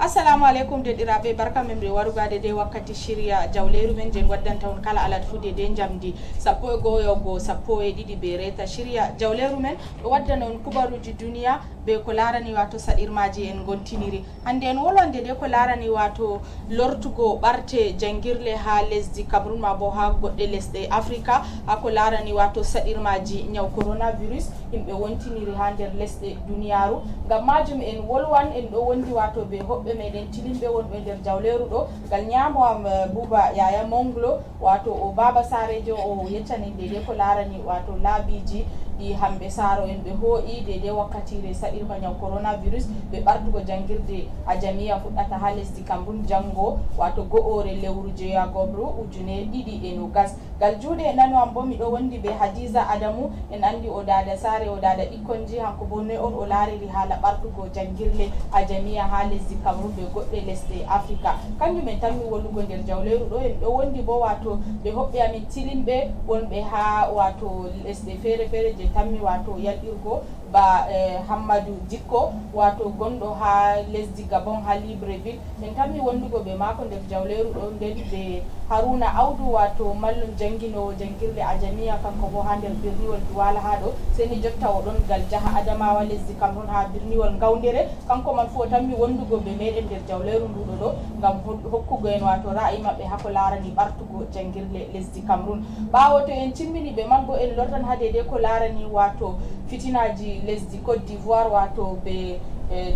assalamu alaikum deɗiraɓe barka men ɓe warugade de wakkati shirya jawleru men je waddanta on kala alat fude de jamdi 1:00 be reta shirya jawleru men ɗo waddana on kubaruji duniya be ko larani wato saɗirmaji en gontiniri hande en wolwande de ko larani wato lortugo ɓarte jangirle ha lesdi Cameroun ma bo ha goɗɗe lesɗe Africa ha ko larani wato saɗirmaji ñaw coronavirus yimɓe wontiniri ha nder lesɗe duniyaru ngam majum en wolwan en ɗo wondi wato be hoɓɓe meɗen tilimɓe wonɓe nder jawleru ɗo ngal ñamo am Bouba Yaya Monglo wato o baba sarejo o yeccani de ko larani wato laabiji ɗi hamɓe saaro en ɓe hooƴi de wakkatire saɗirma ñaw coronavirus ɓe ɓartugo jangirde a jamiya fuɗɗata ha lesdi Cameroun janggo wato go'ore lewru jeeyagobru 2020 ngal juuɗe nano am bo miɗo wondi be Hadiza Adamu en andi o dada saare o dada ɓikkonji hanko bo noy on o laariri haala ɓartugo jangirle a jamiya ha lesdi Cameroun ɓe goɗɗe lesɗe Africa kanjum en tanmi wollugo nder jawleru ɗo en ɗo wondi bo wato ɓe hoɓɓe amin tilimɓe wonɓe ha wato lesɗe feere feere je tammi wato yalɗirgo ba Hammadou Dikko wato gonɗo ha lesdi Gabon ha Libreville min tammi wondugo be mako nder jawleru ɗo nden be Haruna Audu wato mallum janginowo jangirde a jamiya kanko bo ha nder birniwol Douala ha ɗo seni jotta o ɗon gal jaha Adamawa lesdi Cameroun ha birniwol Gawdere kanko man fu tammi wondugo be meɗen nder jawleru nduɗo ɗo ngam hokkugo en wato ra'ayi maɓɓe hako larani ɓartugo jangirle lesdi Cameroun ɓawo to en cimmini be man bo en lortan ha de ko larani wato fitinaji lesdi Côte d'Ivoire wato be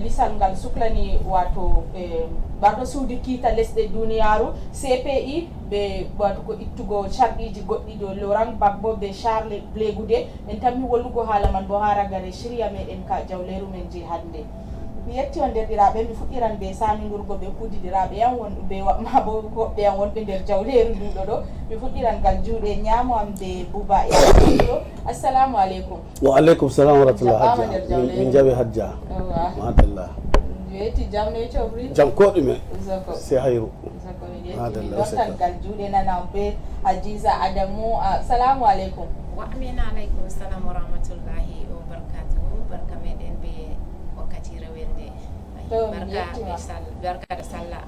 lisal ngal suklani wato baɗo suudi kiita lesɗe duniyaru CPI ɓe watugo ittugo sharɗiji goɗɗi ɗo Laurent Gbagbo be Charles Blé Goudé en tammi wollugo haala man bo ha ragare shirya meɗen ka jawleru men je hande mi yetti on derɗiraɓe mi fuɗɗiran be saminurgo ɓe kuddidiraɓe yan wonɓe be ma bo hoɓɓe yan wonɓe nder jawleru nduɗo ɗo mi fuɗɗiran ngal juuɗe ñamo am be Bouba Yaya assalamu aleykum. Wa aleykum salam wa rahmatullah hajja min jaɓi hajja madallah yetti jam ne cofri jam ko ɗume se hayru madallah ngal juuɗe nanam be Hadiza Adamu assalamu aleykum. Wa amina aleykum salam wa rahmatullahi wa barakatuhu barka meɗen be barka da sallah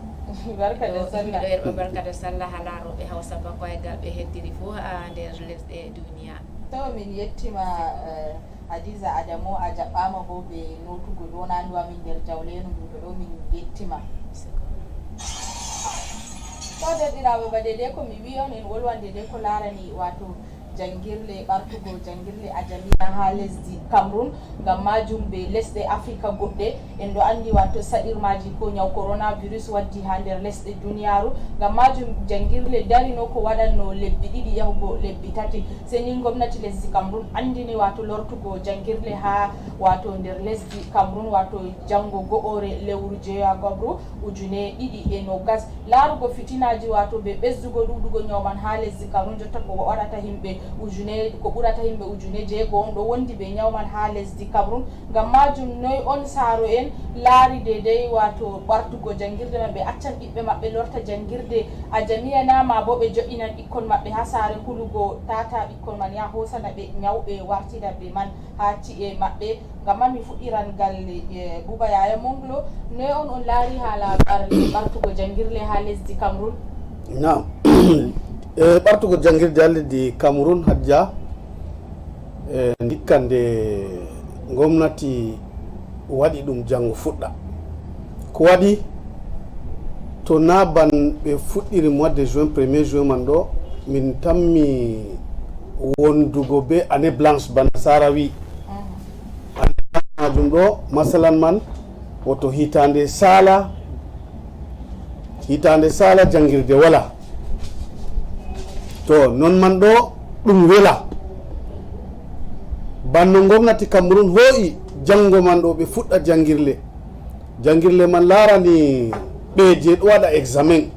barka da sallah ɗo barka da sallah halaroɓe hawsa bakoygal ɓe heddiri fo ha nder lesɗe duniya to min yettima Hadiza Adamu a jaɓɓama bo ɓe notugo ɗo nanduwa min nder jawleru nduɗo ɗo min yettima to derɗiraɓe ba dede ko mi wi on en wolwande de ko larani wato jangirle ɓartugo jangirle a jamiya ha lesdi Cameroun ngam majum be lesɗe Africa goɗɗe en ɗo andi wato saɗirmaji ko ñaw coronavirus waddi ha nder lesɗe duniyaru ngam majum jangirle darino ko waɗanno lebbi ɗiɗi yahugo lebbi tati seni gomnati lesdi Cameroun andini wato lortugo jangirle ha wato nder lesdi Cameroun wato jango go'ore lewru jeeyagobru 2020 laarugo fitinaji wato be ɓesdugo ɗuɗugo ñawman ha lesdi Cameroun jotta ko waɗata himɓe ko ɓurata himɓe 1,000 on ɗo wondi ɓe ñawman ha lesdi Cameroun ngam majum noy on saaro en laari dedei wato ɓartugo jangirde man ɓe accan ɓiɓɓe maɓɓe lorta jangirde a jamiya nama bo ɓe joƴinan ɓikkon maɓɓe ha saare hulugo tata ɓikkon man ya hosana ɓe ñawɓe wartida ɓe man ha ci'e maɓɓe ngam man mi fuɗɗiran ngal Bouba Yaya Monglo noy on laari haala ɓartugo jangirle ha lesdi Cameroun. Naam ɓartugo jangirde ha lesdi Cameroun hajja dikkande gomnati waɗi ɗum jango fuɗɗa ko waɗi to na ban ɓe fuɗɗiri mois de juin 1er juin man ɗo min tammi wondugo be année blanche bana sara wi majum ɗo masalan man woto hitande sala jangirde wala to non man ɗo ɗum wela banno gomnati Cameroun hooƴi jango man ɗo ɓe fuɗɗa jangirle man larani ɓe je ɗo waɗa examen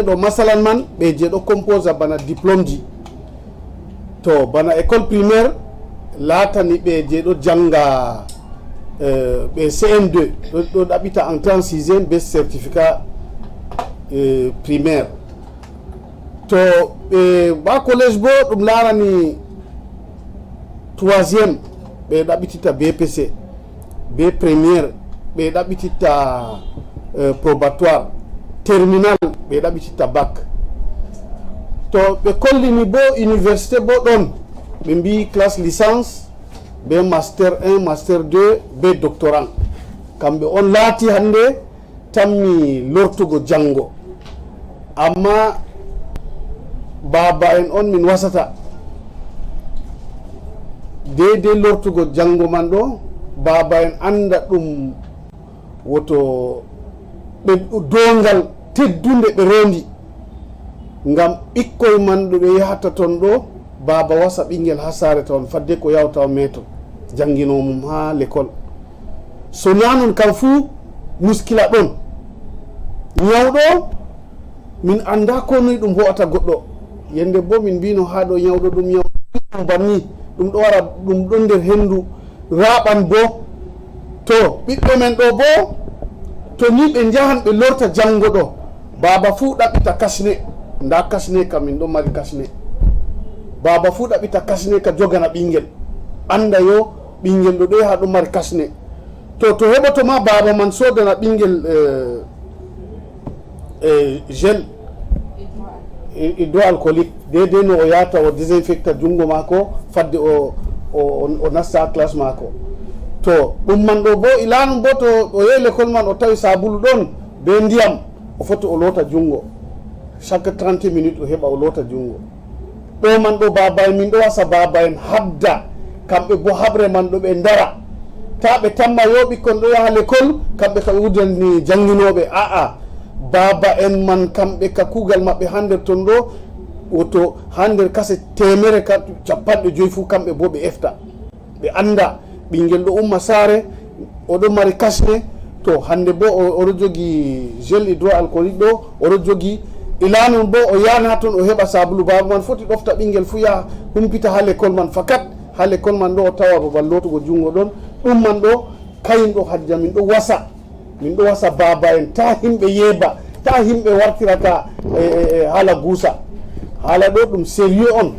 ɗo masalan man ɓe je ɗo compose bana diplôme ji to bana école primaire latani ɓe je ɗo janga ɓe CM2 ɗo ɗaɓita entrée en 6e be certificat primaire to ɓe ba collège bo ɗum larani 3e ɓe ɗaɓitita BPC be premiére ɓe ɗaɓititta probatoire terminal ɓe ɗaɓititta bac to ɓe kollini bo université bo ɗon ɓe mbi classe licence be master 1 master 2 be doctorant kamɓe on laati hande tammi lortugo janngo amma baba en on min wasata deydey lortugo janngo man ɗo baba en anda ɗum woto ɓe dongal teddunde ɓe rondi ngam ɓikkoye man ɗo ɓe yahata toon ɗo baba wasa ɓinguel ha saare tawn fadde ko yawtaw meto jangginomum ha l'école so nanon kam fuu muskila ɗon ñawɗo min anda ko noyi ɗum ho'ata goɗɗo yende bo min mbino ha ɗo ñawɗo ɗum ñawɗum banni ɗum ɗo wara ɗum ɗon nder hendu raɓan bo to ɓiɓɓe men ɗo bo to ni ɓe jahan ɓe lorta janngo ɗo baba fuu ɗaɓɓita kasne nda kasne kam min ɗon mari kasne baba fuu ɗaɓɓita kasne ka jogana ɓinguel anda yo ɓinguel ɗo ɗo yaha ɗum mari kasne to heɓotoma baba man sodana ɓinguel gel hydroalcoolique deydey no o yahata o désinfecta junngo maako fadde o nasta classe maako to ɗum man ɗo bo ilanum bo to o yehi l'école man o tawi sabulu ɗon be ndiyam o foti o loota junngo chaque 30 minutes o heɓa o loota junngo ɗo man ɗo baba en min ɗo wasa baba en habda kamɓe bo haɓre man ɗo ɓe ndara ta ɓe tamma yo ɓikkon ɗo yaha l'école kamɓe ka ɓe wudani jannginoɓe aa baba en man kamɓe ka kuugal maɓɓe ha nder toon ɗo woto ha nder kase temere ka 50 fuu kamɓe bo ɓe efta ɓe anda ɓinguel ɗo umma saare oɗo mari kasne to hande bo oɗo jogi gel hydroalcoolique ɗo oɗo jogi ilanon bo o yana toon o heɓa sabulu baba man foti ɗofta ɓinguel fuu yaha humpita ha l'école man fakat ha l'école man ɗo o tawa babal lotugo junngo ɗon ɗum man ɗo kayin ɗo hajja min ɗo wasa baba en ta himɓe yeeba ta himɓe wartirata haala guusa haala ɗo ɗum sérieux on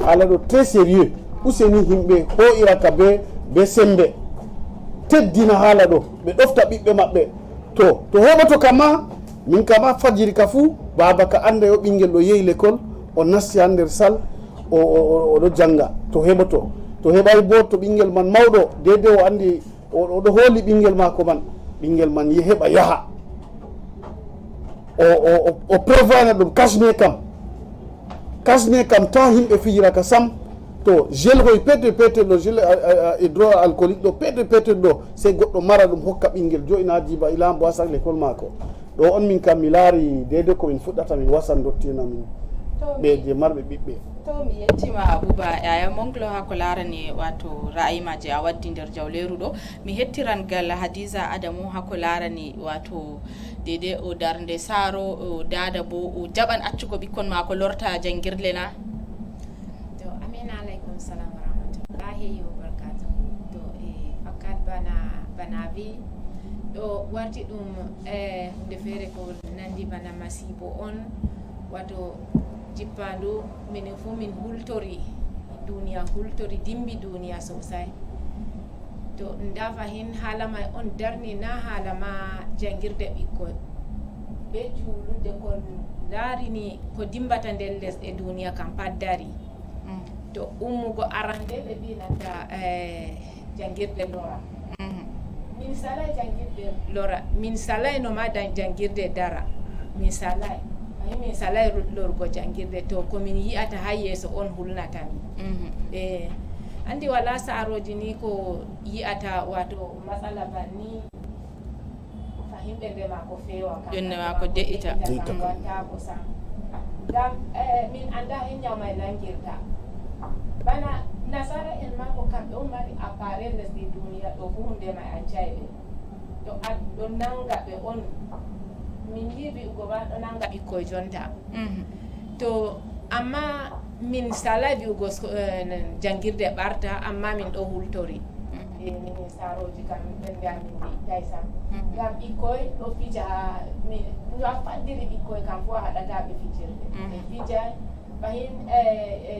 haala ɗo très sérieux useni himɓe ho'iraka be sembe teddina haala ɗo ɓe ɗofta ɓiɓɓe maɓɓe to heɓoto kama min kama fajiri ka fuu baba ka anda yo ɓinguel ɗo yehi l'école o nasti ha nder salle oɗo janga to heɓoto to heɓay bo to ɓinguel man mawɗo deydey o andi oɗo hooli ɓinguel mako man ɓinguel man heɓa yaha o prévoina ɗum kasne kam ta himɓe fijiraka sam to gel hoy petel ɗo gel hydroalcoolique ɗo petel ɗo sey goɗɗo mara ɗum hokka ɓinguel joƴina jiba ilambo wasa l'école mako ɗo on min kam mi laari deydey komin fuɗɗata min wasan dottina min ɓe je marɓe ɓiɓɓe to mi yettima Abouba yaya Monglo ha ko larani wato ra'imaji a waddi nder jawleru ɗo mi hettirangal Hadiza Adamu ha ko larani wato deydey o darde saaro o dada bo o jaɓan accugo ɓikkon mako lorta janguirle na to amina aleykum salam wa rahmatullahi wa barakatuh to fakkat bana wi ɗo warti ɗum hunde feere ko nandi bana masibo on wato jippandu minen fuu min hultori duniya hultori dimbi duniya sosai to nda fahin haala may on darni na haala ma jangirde ɓikkoy be juulude kon laarini ko dimbata nder lesɗe duniya kam pat dari to ummugo arande ɓe mbinanta jangirde lora min salay jangirde lora min salay no ma jangirde dara min salay min salay lorgo jangirde to komin yi'ata ha yeeso on hulnatami andi wala saaroji ni ko yi'ata wato matsala banni fahimɓe ndema ko feewa jonnema ko de'ita wattako sam ngam min anda hen ñawmay nangirta bana nasara en ma ko kamɓe on mari appareil lesdi duniya ɗo fu hundema accay ɓe to ɗo nanga ɓe on min yiɓi ugo ma ɗo nanga ɓikkoye jonta to amma min salay wi'ugo jangirde ɓarta amma min ɗo hultori min saroji kam ɓen mbiya min ɓittay sam ngam ɓikkoye ɗo fija no a faddiri ɓikkoye kam fo a haɗata ɓe fijirde ɓe fijay fahin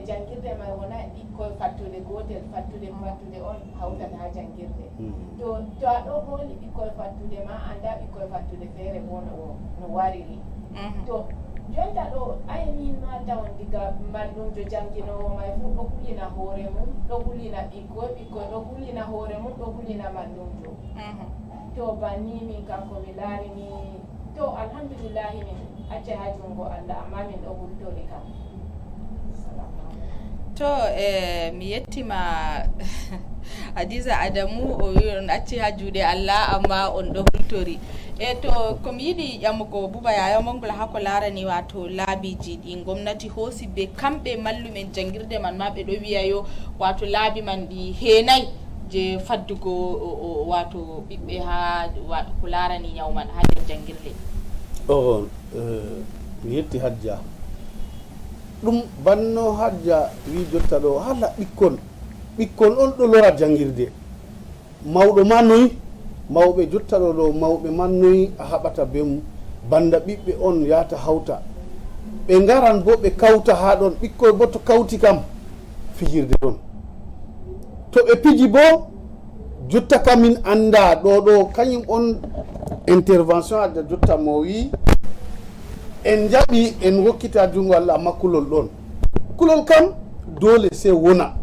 jangirde mai wona ɓikkoye fattude gotel fattude on hawtata ha jangirde to aɗo holi ɓikkoye fattude ma anda ɓikkoye fattude feere bo no wariri to jonta ɗo aynin ma tawan diga mallumjo janginowo may fu ɗo hullina hoore mum ɗo hullina ɓikkoye ɗo hullina hoore mum ɗo hullina mallumjo to banni min kanko mi laari ni to alhamdulillahi min acce ha jungo Allah amma min ɗo hultori kam to mi yettima Hadiza Adamu o wi on acci ha juuɗe Allah amma on ɗo hultori to komi yiɗi ƴamugo Buba Yaya Mangula hako larani wato laabiji ɗi gomnati hoosi be kamɓe mallumen jangirde man ma ɓe ɗo wiya yo wato laabi man ɗi heenayi je faddugo wato ɓiɓɓe ha ko larani ñaw man ha nder jangirde mi yetti Hajja ɗum banno Hajja wi jotta ɗo hala ɓikkon on ɗo lora jangirde mawɗo ma noyi mawɓe jotta ɗo mawɓe man noyi a haɓata be mum banda ɓiɓɓe on yata hawta ɓe garan bo ɓe kawta ha ɗon ɓikkoy bo to kawti kam fijirde ɗon to ɓe piji bo jotta kamin anda ɗo kañum on intervention adda jotta mo wi en jaɓi en hokkita jungo Allah amma kulol ɗon kulol kam dole se wona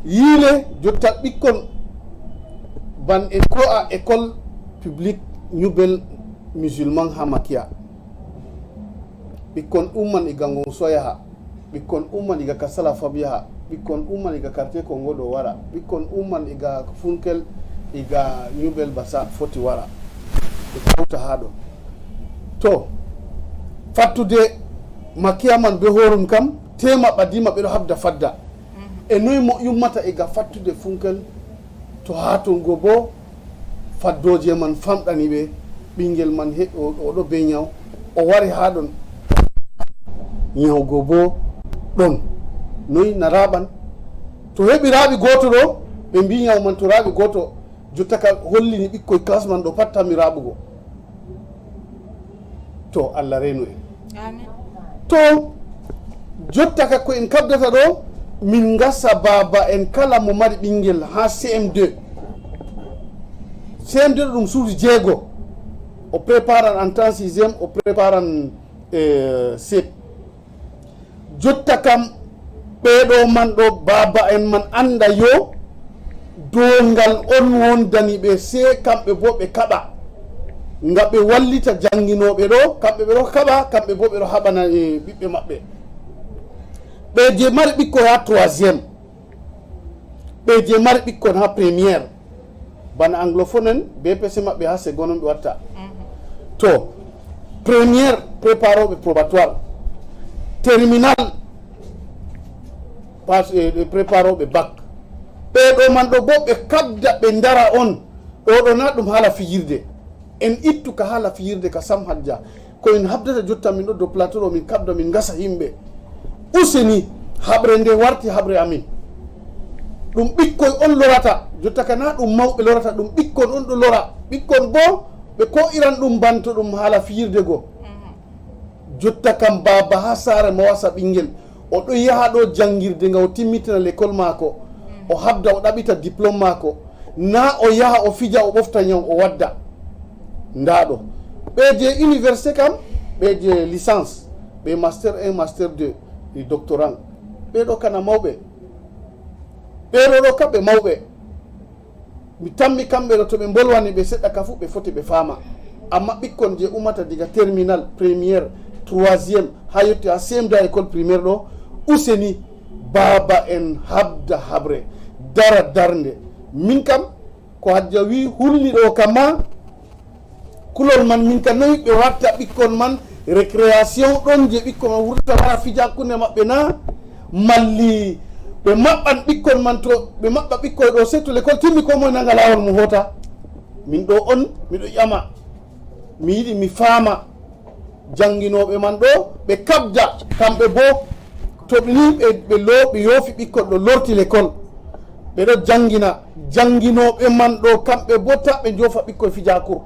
yiile jotta ɓikkon ban en ko a école publique ñubel musulman ha Makiya ɓikkon umman iga Ngonso yaha ɓikkon umman iga Kasala Fab yaha ɓikkon umman iga quartier Kongo ɗo wara ɓikkon umman iga Funkel iga ñubel Basa foti wara ɓe kawta ha ɗo to fattude Makiya man be horum kam tema ɓadima ɓeɗo habda fadda e noy mo yummata iga fattude Funkel to ha ton go bo faddoje man famɗani ɓe ɓingel man oɗo be ñaw o wari ha ɗon ñawgo bo ɗon noyi na raɓan to heɓi raaɓi goto ɗo ɓe mbi ñaw man to raaɓi goto jotta ka hollini ɓikkoye classe man ɗo pattami raɓugo to Allah reno en to jotta ka ko en kabdata ɗo min gasa baba en kala mo mari ɓingel ha CM2 ɗo ɗum suudu jeego o préparan entrant 6e o préparan CEP jotta kam ɓeɗo man ɗo baba en man anda yo dongal on wondani ɓe se kamɓe bo ɓe kaɓa nga ɓe wallita janginoɓe ɗo kamɓe ɓe ɗo kaɓa kamɓe bo ɓe ɗo haɓana ɓiɓɓe maɓɓe ɓe je mari ɓikkon ha 3e ɓe je mari ɓikkon ha premiére bana anglophone en BPC maɓɓe ha second on ɓe watta to premiére préparoɓe probatoire terminal préparoɓe bac ɓeɗo man ɗo bo ɓe kabda ɓe dara on ɗo na ɗum haala fijirde en ittu ka haala fijirde ka Sam Hadja ko en habdata jotta min ɗo dow plateau ɗo min kabda min gasa yimɓe useni haɓre nde warti haɓre amin ɗum ɓikkoy on lorata jotta ka na ɗum mawɓe lorata ɗum ɓikkon on ɗo lora ɓikkon bo ɓe ko iran ɗum banto ɗum haala fijirde go jotta kam baba ha saare mo wasa ɓingel o ɗo yaha ɗo jangirde nga o timmitina l'école maako o habda o ɗaɓita diplôme maako na o yaha o fija o ɓofta ñaw o wadda ndaɗo ɓe je université kam ɓe je licence ɓe master 1 master 2 ɗi doctorant ɓeɗo kana mawɓe ɓeɗo ɗo kamɓe mawɓe mi tammi kamɓe ɗo to ɓe bolwani ɓe seɗɗa ka fu ɓe foti ɓe faama amma ɓikkon je umata diga terminal premiére 3e ha yetti ha CM2 école primaire ɗo useni baba en habda habre dara darde min kam ko Hadja wi hulli ɗo kamma kulol man min ka noyi ɓe watta ɓikkon man récréation ɗon je ɓikkon man wurta wara fija hakkunde maɓɓe na malli ɓe maɓɓan ɓikkon man to ɓe maɓɓa ɓikkoy ɗo se to l'école timmi ko moye nanga lawol mum hota min ɗo on miɗo ƴama mi yiɗi mi faama janginoɓe man ɗo ɓe kabda kamɓe bo to ni ɓe yoofi ɓikkon ɗo lorti l'école ɓeɗo jangina janginoɓe man ɗo kamɓe bo ta ɓe joofa ɓikkoye fijakour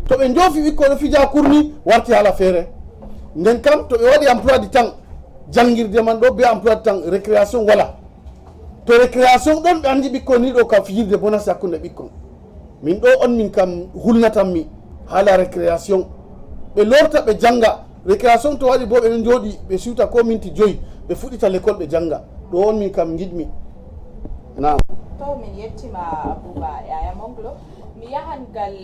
to ɓe joofi ɓikkoy ɗo fijakour ni warti haala feere nden kam to ɓe waɗi emploi du temps jangirde man ɗo be emploi tan récréation wala to récréation ɗon ɓe andi ɓikkon ni ɗo kam fijirde bonasi hakkunde ɓikkon min ɗo on min kam hulnatanmi haala récréation ɓe lorta ɓe janga récréation to waɗi bo ɓeɗon jooɗi ɓe siwta ko minti 5 ɓe fuɗɗita l'école ɓe janga ɗo on min kam jiɗmi nam to min yettima Bouba Yaya Monglo mi yahan gal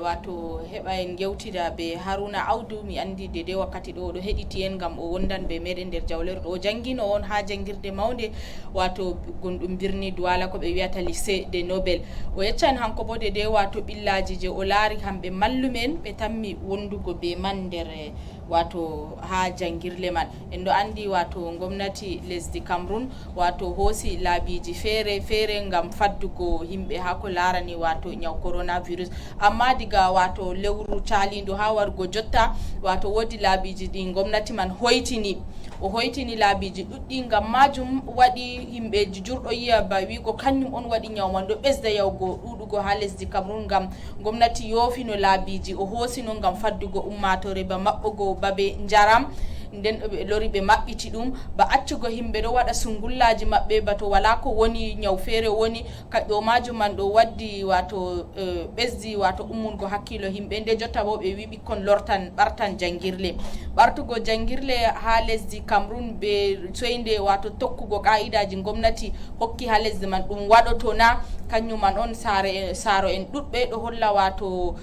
wato heɓa en gewtida be Haruna Audou mi andi dede wakkati ɗo oɗo heɗiti en gam o wondan be meɗen nder jawleru ɗo o jangino on ha jangirde mawde wato gonɗum birni Douala ko ɓe wiyata lycée de Nobel o yeccan hanko bo dede wato ɓillaji je o laari kamɓe mallumen ɓe tammi wondugo be man nder wato ha jangirle man en ɗo andi wato gomnati lesdi Cameroun wato hoosi laabiji feere feere gam faddugo himɓe ha ko larani wato nyaw coronavirus amma diga wato lewru calido ha wargo jotta wato wodi laabiji ɗi gomnati man hoytini o hoytini laabiji ɗuɗɗi gam majum waɗi himɓeji jurɗo yiya ba wigo kañum on waɗi nyaw man ɗo ɓesda yawgo ɗuɗugo ha lesdi Cameroun gam gomnati yoofino laabiji o hoosino gam faddugo ummatore ba maɓɓugo babe njaram nden ɓe lori ɓe maɓɓiti ɗum ba accugo himɓe ɗo waɗa sungullaji maɓɓe ba to wala ko woni nyaw feere woni kaɗo majum man ɗo waddi wato ɓesdi wato ummungo hakkilo himɓe nde jotta bo ɓe wi ɓikkon lortan ɓartan jangirle ɓartugo jangirle ha lesdi Cameroun be soyde wato tokkugo qa'idaji gomnati hokki ha lesdi man ɗum waɗotona kañum man on saaro en ɗuɗɓe ɗo holla wato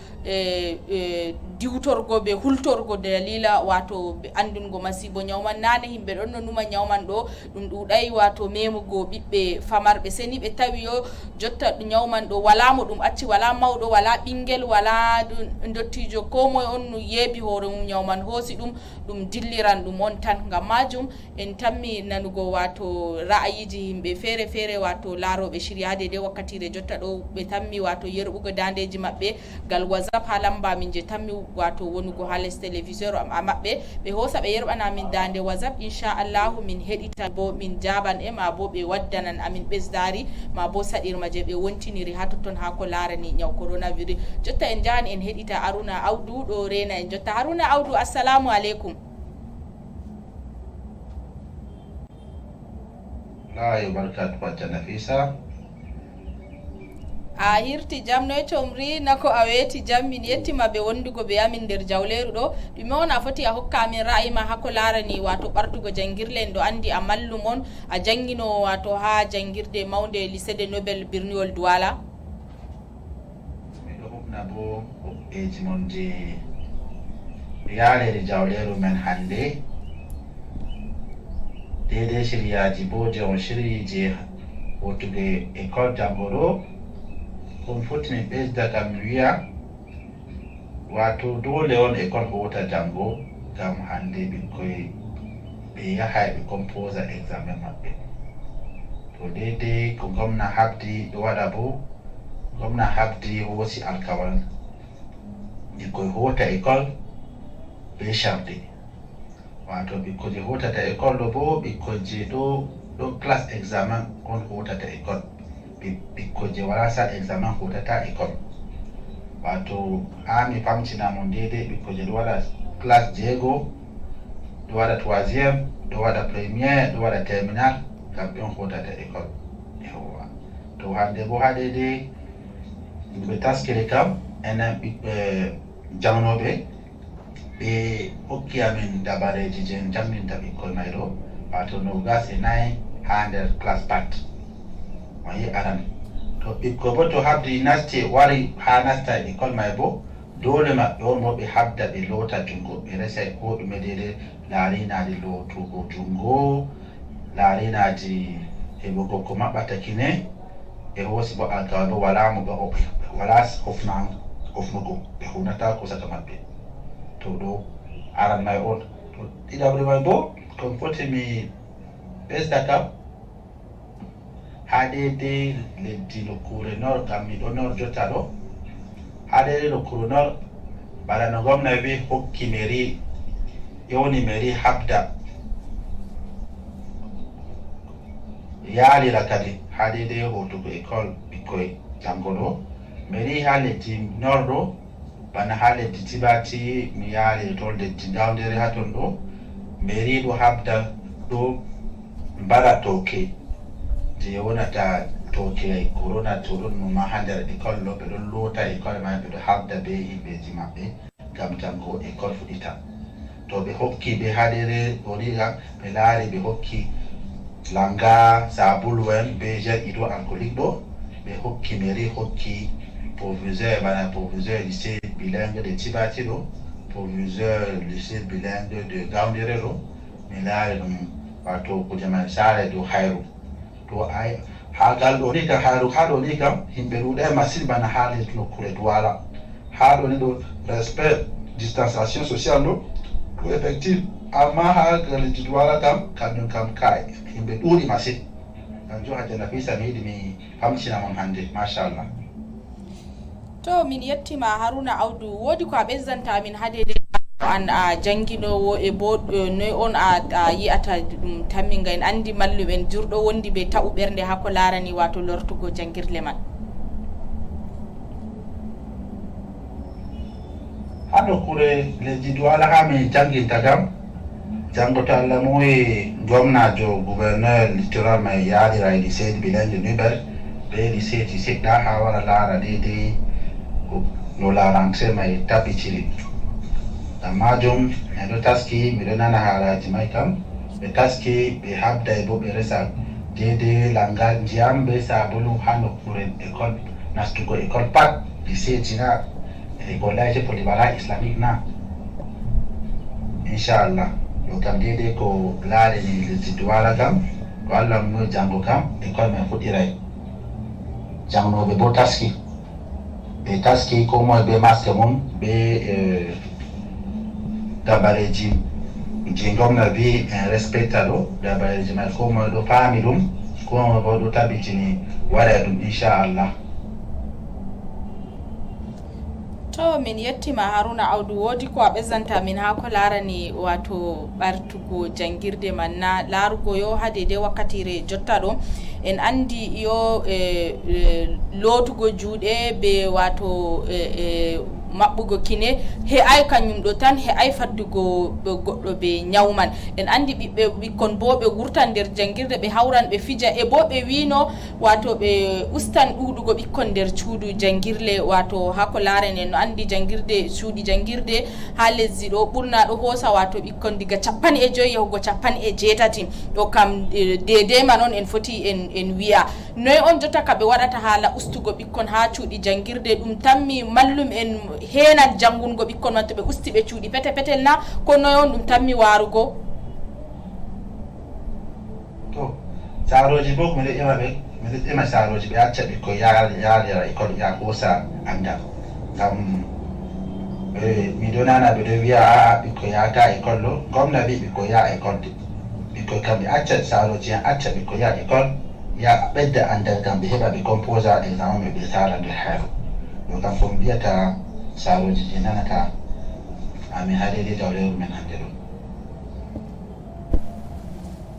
diwtorgo be hultorgo dalila wato be andungo masibo nyawman nane himɓe ɗon no numa nyawman ɗo ɗum ɗuɗay wato memugo ɓiɓɓe famarɓe seni ɓe tawi yo jotta nyawman ɗo wala mo ɗum acci wala mawɗo wala ɓingel wala dottijo ko moye on no yeebi hoore mum nyawman hoosi ɗum dilliran ɗum on tan ngam majum en tammi nanugo wato ra'ayiji himɓe feere feere wato laaroɓe shiryade de wakkatire jotta ɗo ɓe tammi wato yerɓugo dandeji maɓɓe gal WhatsApp ha lamba min je tammi wato wonugo ha les téléviseur maɓɓe ɓe hoosa ɓe yerɓana min dande WhatsApp inchallahu min heɗita bo min jaban e ma bo ɓe waddanan amin ɓesdari ma bo saɗirma je ɓe wontiniri ha totton ha ko larani nyaw coronavirus jotta en jahani en heɗita Haruna Audou ɗo rena en jotta Haruna Audou assalamu aleykum. Lahi barkat wacca Nafisa. A hirti jam noy tomri nako a weeti jam min yettima be wondugo be amin nder jawleru ɗo ɗume on a foti a hokka amin ra'ayima hako larani wato ɓartugo jangirle en ɗo andi a mallum on a jangino wato ha jangirde mawde lycée de Nobel birniwol Douala. Miɗo hubna bo hoɓɓeji mon je yaalere jawleru men hande daidai shiryaji bo je on shiryi je wotuge école jango ɗo kon foti min ɓesda kam mi wiya wato dole on école hota jango gam hande ɓikkoy ɓe yahay ɓe composa examen maɓɓe to daidai ko gomna habdi ɗo waɗa bo gomna habdi hoosi alkawal ɓikkoy hota école be charde wato ɓikkoje hotata école ɗo bo ɓikkoje ɗo classe examen on hotata école ɓikkoje wala sal examen hotata école wato ha mi famtinamon daidai ɓikkoje ɗo waɗa classe jeego ɗo waɗa troisiéme ɗo waɗa premiére ɗo waɗa terminal kamɓe on hotata école ewa to hande bo ha daidai ɓe taskiri kam enen ɓiɓɓe jamnoɓe ɓe hokki amin dabareji je jamninta ɓikkoy may ɗo wato 29 ha nder classe pat mayi aran to ɓikkoy bo to habdi nasti wari ha nasta e école may bo dole maɓɓe on mo ɓe habda ɓe loota jungo ɓe resa ko ɗume dede laarinaji lootugo jungo laarinaji heɓugo ko maɓɓata kine ɓe hoosi bo alkawal bo wala mo ɓe wala hofnugo ɓe hunata ko saka maɓɓe to ɗo aran may on to ɗiɗaɓre may bo kon foti mi ɓesda kam ha daidai leddi nokkure nord kam miɗo nord jotta ɗo ha daidai nokkure nord bana no gomna wi hokki mairie yewni mairie habda yaalira kadi ha daidai hotugo école ɓikkoy jango ɗo mairie ha leddi nord ɗo bana ha leddi Tibati mi yaari to leddi Dawdere ha ton ɗo mairie ɗo habda ɗo mbara toke je wonata toke corona to ɗon no ma ha nder école ɗo ɓe ɗon loota école mai ɓe ɗo habda be himɓeji maɓɓe ngam jango école fuɗita to ɓe hokki ɓe haɗere ɗoniga ɓe laari ɓe hokki langa sabulu en be gel hydroalcoolique ɗo ɓe hokki mairie hokki proviseur bana proviseur lycée bilingue de Tibati ɗo proviseur lycée bilingue de Gawdere ɗo mi laari ɗum wato kuje man sare dow hayru to ay ha gal ɗo ni kam hayru ha ɗo ni kam himɓe ɗuɗai masine bana ha les nokkure Douala ha ɗo ni ɗo respect distanciation sociale ɗo ɗo effective amma ha galleji Douala kam kanjum kam kai himɓe ɗuuɗi masine kanjum Hajja Nafisa mi yiɗi mi famtina mon hande machallah. To min yettima Haruna Audu, wodi ko a ɓezzanta min hadede an a janginowo e bo noy on a yi'ata ɗum tamminga en andi mallumen jurɗo wondi ɓe taɓu ɓernde hakko larani wato lortugo jangirle man. Ha nokkure lesdi Douala ha mi janginta kam jangoto Allah moyi gomnajo gouverneur littoral mai yaadira e lycée bilingue Nubel be lycée ji seɗɗa ha wara laara deidei no laarance mai tabitiri ngam majum en ɗo taski miɗo nana haalaji mai kam ɓe taski ɓe habda e bo ɓe resa deidei langa ndiyam be sabulu ha nokkure école nastugo école pat lycée ji na école polyvalent islamique na inchallah ɗo kam deidei ko laareni lesdi Douala kam ko Allah no jango kam école mai fuɗiray jangnoɓe bo taski ɓe taski ko moye be masque mum be dabareji je gomna wi en respecta ɗo dabareji mai ko moye ɗo faami ɗum ko moye bo ɗo tabitini waɗa ɗum inchallah. To min yettima Haruna Audu, wodi ko a ɓezzanta min ha ko larani wato ɓartugo jangirde man na larugo yo ha dede wakkatire jotta ɗo en andi yo lotugo juuɗe be wato maɓɓugo kine he'ai kañum ɗo tan he'ai faddugo goɗɗo be nyawman en andi ɓikkon bo ɓe wurtan nder jangirde ɓe hawran ɓe fija e bo ɓe wino wato ɓe ustan ɗuɗugo ɓikkon nder cuuɗu jangirle wato hako larene no andi jangirde cuuɗi jangirde ha lesdi ɗo ɓurna ɗo hoosa wato ɓikkon diga 15 yahugo 18 ɗo kam dede man on en foti en wiya noy on jotta ka ɓe waɗata haala ustugo ɓikkon ha cuuɗi jangirde ɗum tammi mallum en henan jangungo ɓikkon man to ɓe usti ɓe cuuɗi petel na ko noy on ɗum tammi warugo. To saroji bo miɗo ƴema saroji ɓe acca ɓikkon yaalira école ya hoosa andal ngam miɗo nana ɓeɗo wiya aa ɓikkon yahata école ɗo gomna wi ɓikkon yaha école de ɓikkon kam ɓe acca saroji en acca ɓikkon yaha école ya ɓedda andal ngam ɓe heɓa ɓe composa examen ɓe sala nder hayro ɗo kam ko mi mbiyata saroji je nanata amin haɗede dawlewru men hande ɗo.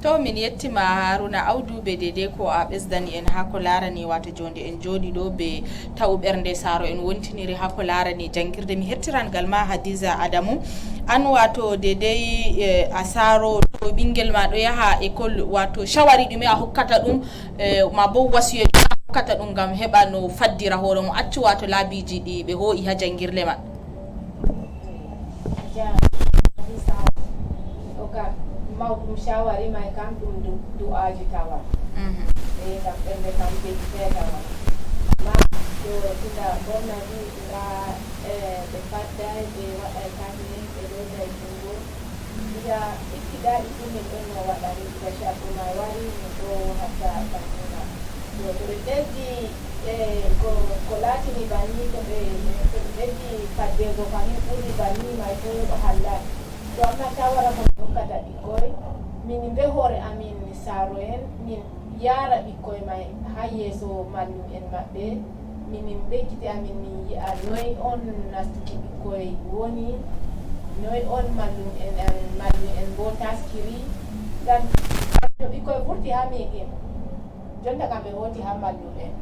To min yettima Haruna Audu be dede ko a ɓesdani en ha ko larani wato jonde en jooɗi ɗo be taw ɓernde saro en wontiniri ha ko larani jangirde. Mi hettirangal ma Hadiza Adamu an wato dedei a saro to ɓingel ma ɗo yaha école wato shawari ɗume a hokkata ɗum ma bo wasiyo a hokkata ɗum ngam heɓa no faddira hoore mo accu wato laabiji ɗi ɓe hoo'i ha jangirle man. mawɗum shawari may kam ɗum du'aji tawa e ngam ɓernde kam beji feetawa ma ɗo tunda gomna wi nga ɓe fadday ɓe waɗay kamine ɓe ɗoday jungo wiya ikkiɗaɗi fu min ɗon no waɗani diga chaque ma wari min ɗo hatta ɓannuna to to ɓe ɓeddi ko laatini banni to ɓe ɓeddi faddego famin ɓuri banni may to ɗo halla to amma shawara ko hokkata ɓikkoy min be hoore amin saaro en min yaara ɓikkoy may ha yeeso mallum en maɓɓe minin bekkiti amin min yi'a noy on nastuki ɓikkoy woni noy on mallum en bo taskiri ngam to ɓikkoy vurti ha miiɗin jonta kam ɓe hoti ha mallum en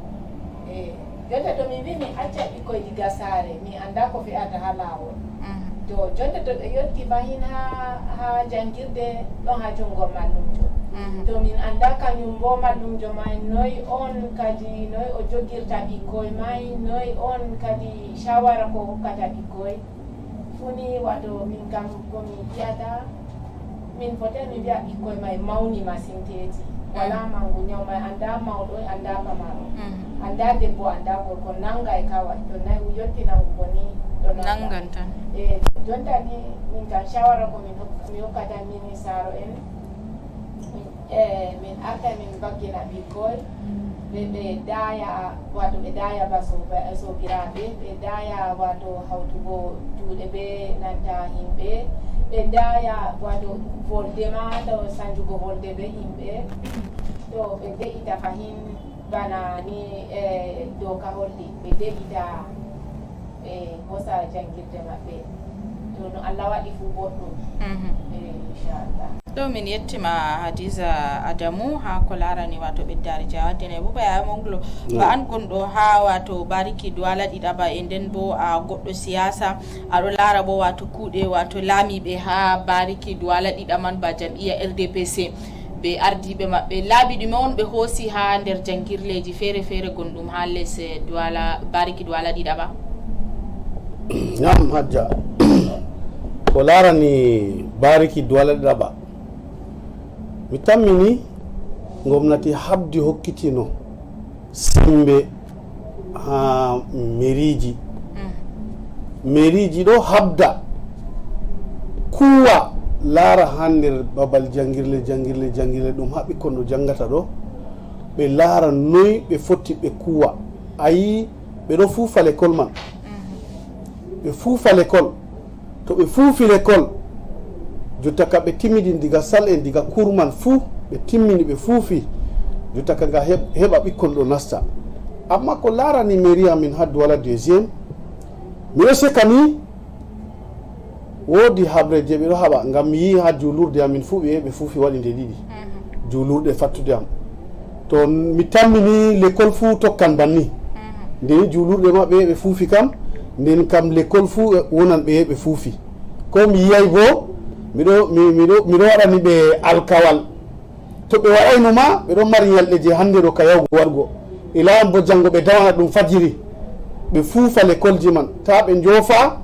jonta to min wi min acca ɓikkoy diga saare min anda ko fe'ata ha laawol to jonde to ɓe yetti fahin ha jangirde ɗon ha jungo mallumjo to min anda kañum bo mallumjo may noy on kadi noy o jogirta ɓikkoy may noy on kadi shawara ko hokkata ɓikkoy funi wato min kam komi wiyata min foten mi wiya ɓikkoy may mawni masin teti wala mangu ñaw may anda mawɗo anda pamaro anda debbo anda gorko nangay kawai to nayi yotti nangugo ni nangan tan jonta ni min kam shawara ko mi hokkata mini saro en min arta min baggina ɓikkoy ɓe daya wato ɓe daya ba sobiraɓe ɓe daya wato hawtugo juuɗe ɓe nanta himɓe ɓe daya wato voldema to sanjugo volde ɓe himɓe to ɓe de'ita fahin bana ni doka holli ɓe de'ita ɓe hosa jangirde maɓɓe to no Allah waɗi fu boɗɗum inchallah. ɗo min yettima Hadiza Adamu ha ko larani wato ɓeddari jawaddene Buba Yaya Manglo ba an gonɗo ha wato bariki Douala ɗiɗaɓa e nden bo a goɗɗo siyasa aɗo lara bo wato kuuɗe wato laamiɓe ha bariki Douala ɗiɗaman ba jam'iya RDPC ɓe ardiɓe maɓɓe laabi ɗume on ɓe hoosi ha nder jangirleji feere feere gonɗum ha less bariki Douala ɗiɗaɓa. Naam Hajja ko larani bariki Douala ɗiɗaɓa mi tammini gomnati habdi hokkitino sembe ha mairiji ɗo habda kuwa laara ha nder babal jangirle ɗum ha ɓikkon ɗo jangata ɗo ɓe laara noy ɓe foti ɓe kuwa ayi ɓe ɗo fuufa l'école man ɓe fuufa l'école to ɓe fuufi l'école jotta ka ɓe timmidi diga sal en diga kurman fuu ɓe timmini ɓe fuufi jotta ka nga heɓa ɓikkon ɗo nasta amma ko larani mairie amin ha Douala deuxiéme miɗo seka ni woodi habre je ɓeɗo haɓa ngam mi yi ha julurde amin fuu ɓe fuufi waɗi nde ɗiɗi julurde fattude am to mi tammini l'école fuu tokkan banni ndeni julurde maɓɓe ɓe fuufi kam nden kam l'école fuu wonan ɓe ɓe fuufi ko mi yiyay bo miɗo waɗani ɓe alkawal to ɓe waɗayno ma ɓeɗon mari yalɗe je hande ɗo ka yawgo wargo ilayan bo janggo ɓe dawana ɗum fajiri ɓe fuufa l'école ji man ta ɓe joofa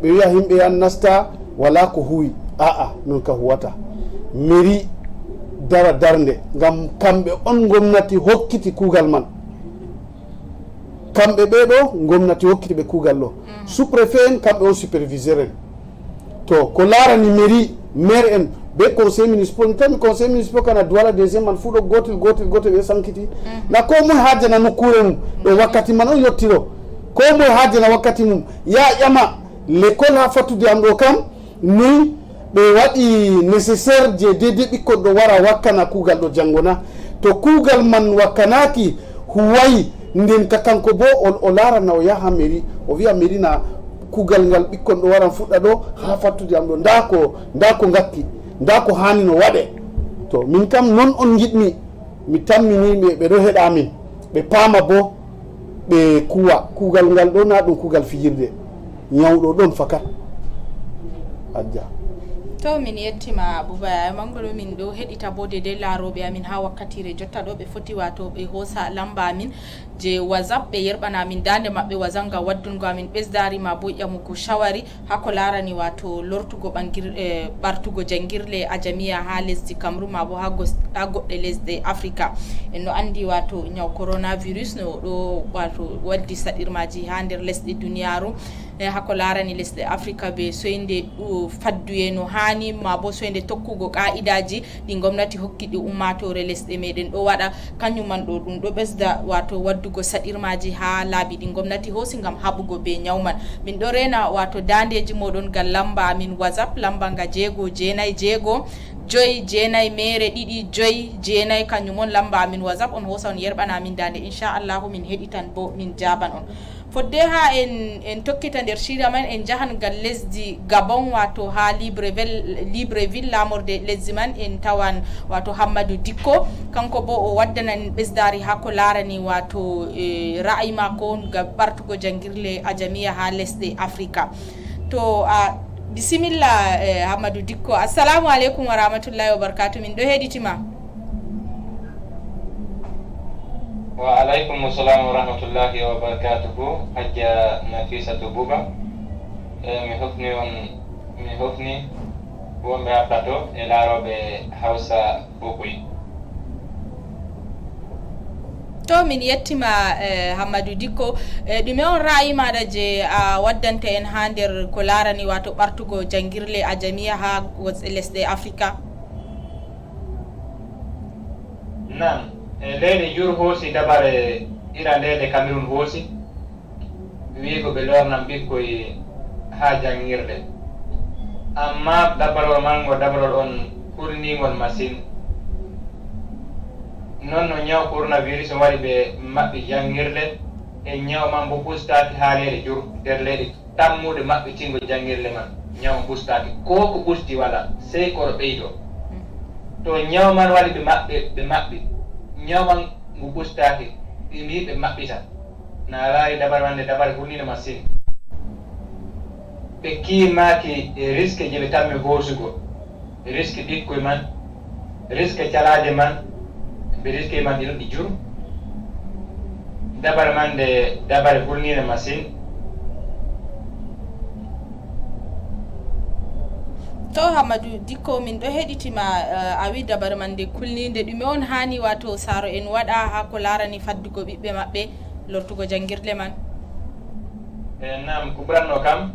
ɓe wiya himɓe yan nasta wala ko huwi aa non ka huwata mairie dara darde ngam kamɓe on gomnati hokkiti kuugal man kamɓe ɓeɗo gomnati hokkiti ɓe kuugal ɗo sous-préfet en kamɓe on superviseur en to ko larani mairie maire en be conseil municipal mi tami conseil municipal kana Douala deuxiéme man fuu ɗo gotel ɓe sankiti na ko moye hajjana nokkure mum ɗo wakkati man on yettiro ko moye hajjana wakkati mum ya ƴama l'école ha fattude am ɗo kam noy ɓe waɗi nécessaire je dédé ɓikkon ɗo wara wakkana kuugal ɗo janngona to kuugal man wakkanaki huwayi nden ka kanko bo o larana o yaha mairie o wiya mairie na kuugal ngal ɓikkon ɗo waran fuɗɗa ɗo ha fattude am ɗo nda ko ngakki nda ko hani no waɗe to min kam non on jiɗmi mi tammini ɓe ɗo heɗa min ɓe paama bo ɓe kuwa kuugal ngal ɗo na ɗum kuugal fijirde ñawɗo ɗon fakat Hajja. to min yettima Buba Yaya Manglo min ɗo heɗita bo dede laaroɓe amin ha wakkatire jotta ɗo ɓe foti wato ɓe hoosa lamba amin je WhatsApp ɓe yerɓana amin dande maɓɓe wasanga waddungo amin ɓesdarima bo ƴamugo shawari hako larani wato lortugo ɓartugo jangirle ajamiya ha lesdi Cameroun ma bo ha goɗɗe lesɗe Africa en no andi wato ñaw coronavirus no ɗo wato waddi saɗirmaji ha nder lesɗe duniyaru hako larani lesɗe Africa be soyde fadduye no hani ma bo soyde tokkugo qa'idaji ɗi gomnati hokkiɗi ummatore lesɗe meɗen ɗo waɗa kañum man ɗo ɗum ɗo ɓesda wato waddugo saɗirmaji ha laabi ɗi gomnati hoosi gam haɓugo be ñawman min ɗo rena wato dandeji moɗon gal lamba amin WhatsApp lamba nga 6 joyi jeenayi mere ɗiɗi joyi jeenayi kañum on lamba amin WhatsApp on hoosa on yerɓana amin dande inchallahu min heɗitan bo min jaban on fodde ha en tokkita nder shirya man en jahan gal lesdi Gabon wato ha Libreville lamorde lesdi man en tawan wato Hammadou Dikko kanko bo o waddanan ɓesdari ha ko larani wato ra'ayi mako ga ɓartugo jangirle ajamiya ha lesɗe Africa to bisimilla Hamadou Dikko. Assalamu alaikum wa rahmatullahi wa barakatuh. Min do heditima. Wa alaikum assalam wa rahmatullahi wa barakatuh. Hajja Nafisatu Buba. Mi hofni wonɓe haɓɓato e laaroɓe Hausa Bokoy. To min yettima Hamadou Dikko, ɗume on ra'ayi maɗa je a waddanta en ha nder ko larani wato ɓartugo jangirle a jamiya ha lesɗe Africa? Nam, leydi jur hoosi dabare ira leydi Cameroun hoosi wiigo ɓe lornan ɓikkoy ha jangirde, amma dabarol mango dabarol on ɓurnigol masine. Non no ñaw coronavirus waɗi ɓe maɓɓi jangirle e ñaw man bo ɓustaki ha leydi jur nder leydi tammude maɓɓitingo jangirle man. Ñaw man ɓustaki ko ko ɓusti wala sey koɗo ɓeydo to ñaw man waɗi ɓe maɓɓi ñaw man ngu ɓustaki ɗimi ɓe maɓɓita na laari dabar wande dabar hulnino masine. Ɓe kiimaki risque je ɓe tammi hoosugo, risque ɓikkoye man, risque calaje man, ɓe risque man ɗi ɗon ɗi jur dabar man nde dabare hulnino masine. To Hamadou Dikko, min ɗo heɗitima a wi dabare man nde kulnide, ɗume on hani wato saro en waɗa ha ko larani faddugo ɓiɓɓe maɓɓe lortugo jangirle man? Nam, ko ɓuranno kam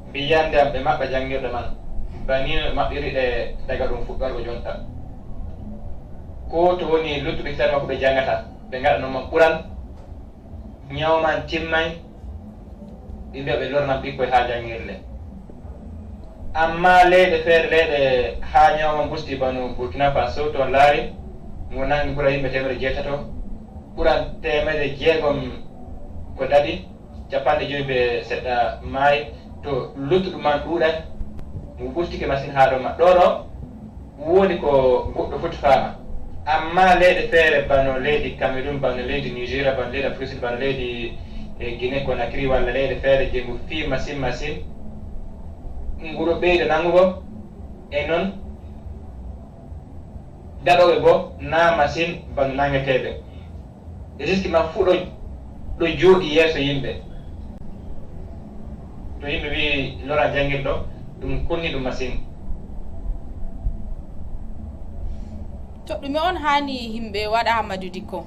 mbiyande am ɓe maɓɓa jangirde man banino ɓe maɓɓiri ɗe daga ɗum fuɗɗorgo jonta. Ko to woni luttuɓe tan makko ɓe jangata ɓe gaɗa noon man ɓuran ñawman timmay ɓe mbiya ɓe lornan ɓikkoye ha jangirle. Amma leyɗe feere leyɗe ha ñawman busti bano Burkina Faso toon laari mo nangi ɓura yimɓe 600 ɓuran 600 ko ɗaɗi 50 ɓe seɗɗa maayi to luttuɗum man ɗuuɗat mo ɓustike masine ha ɗo ma ɗo ɗo woodi ko goɗɗo foti faama. Amma leyɗe feere bano leydi Cameroun, bano leydi Nigéria, bano leydi Afrique, bano leydi Guinée Conakry walla leyɗe feere je ngu fii masine nguɗo ɓeydo nangugo e noon daɗoɓe bo na masine bano nangeteɓe. Risque man fuu ɗo jooɗi yeeso yimɓe. To yimɓe wi loran jangirɗo ɗum kunni ɗum masine. To ɗume on hani himɓe waɗa Hamadou Dikko?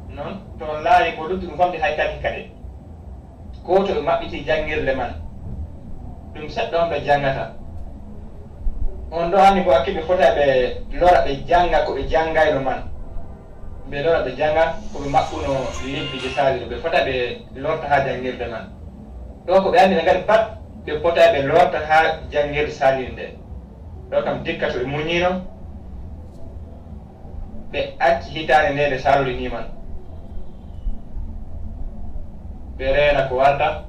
Non to laari ko luttu ɗum famde hay kadi kade ko to ɓe maɓɓiti jangirle man ɗum seɗɗa on ɓe jangata. On ɗo hanni bo hakkiɓe fota ɓe lora ɓe janga ko ɓe jangayno man, ɓe lora ɓe janga ko ɓe maɓɓuno lebbi je saali ɗo ɓe fota ɓe lorta ha jangirde man. ɗo ko ɓe andi ɓe ngadi pat ɓe fota ɓe lorta ha jangirde saaliri nde. ɗo kam dikka to ɓe muñino ɓe acci hitande nde nde saalori ni man ɓe reena ko warta.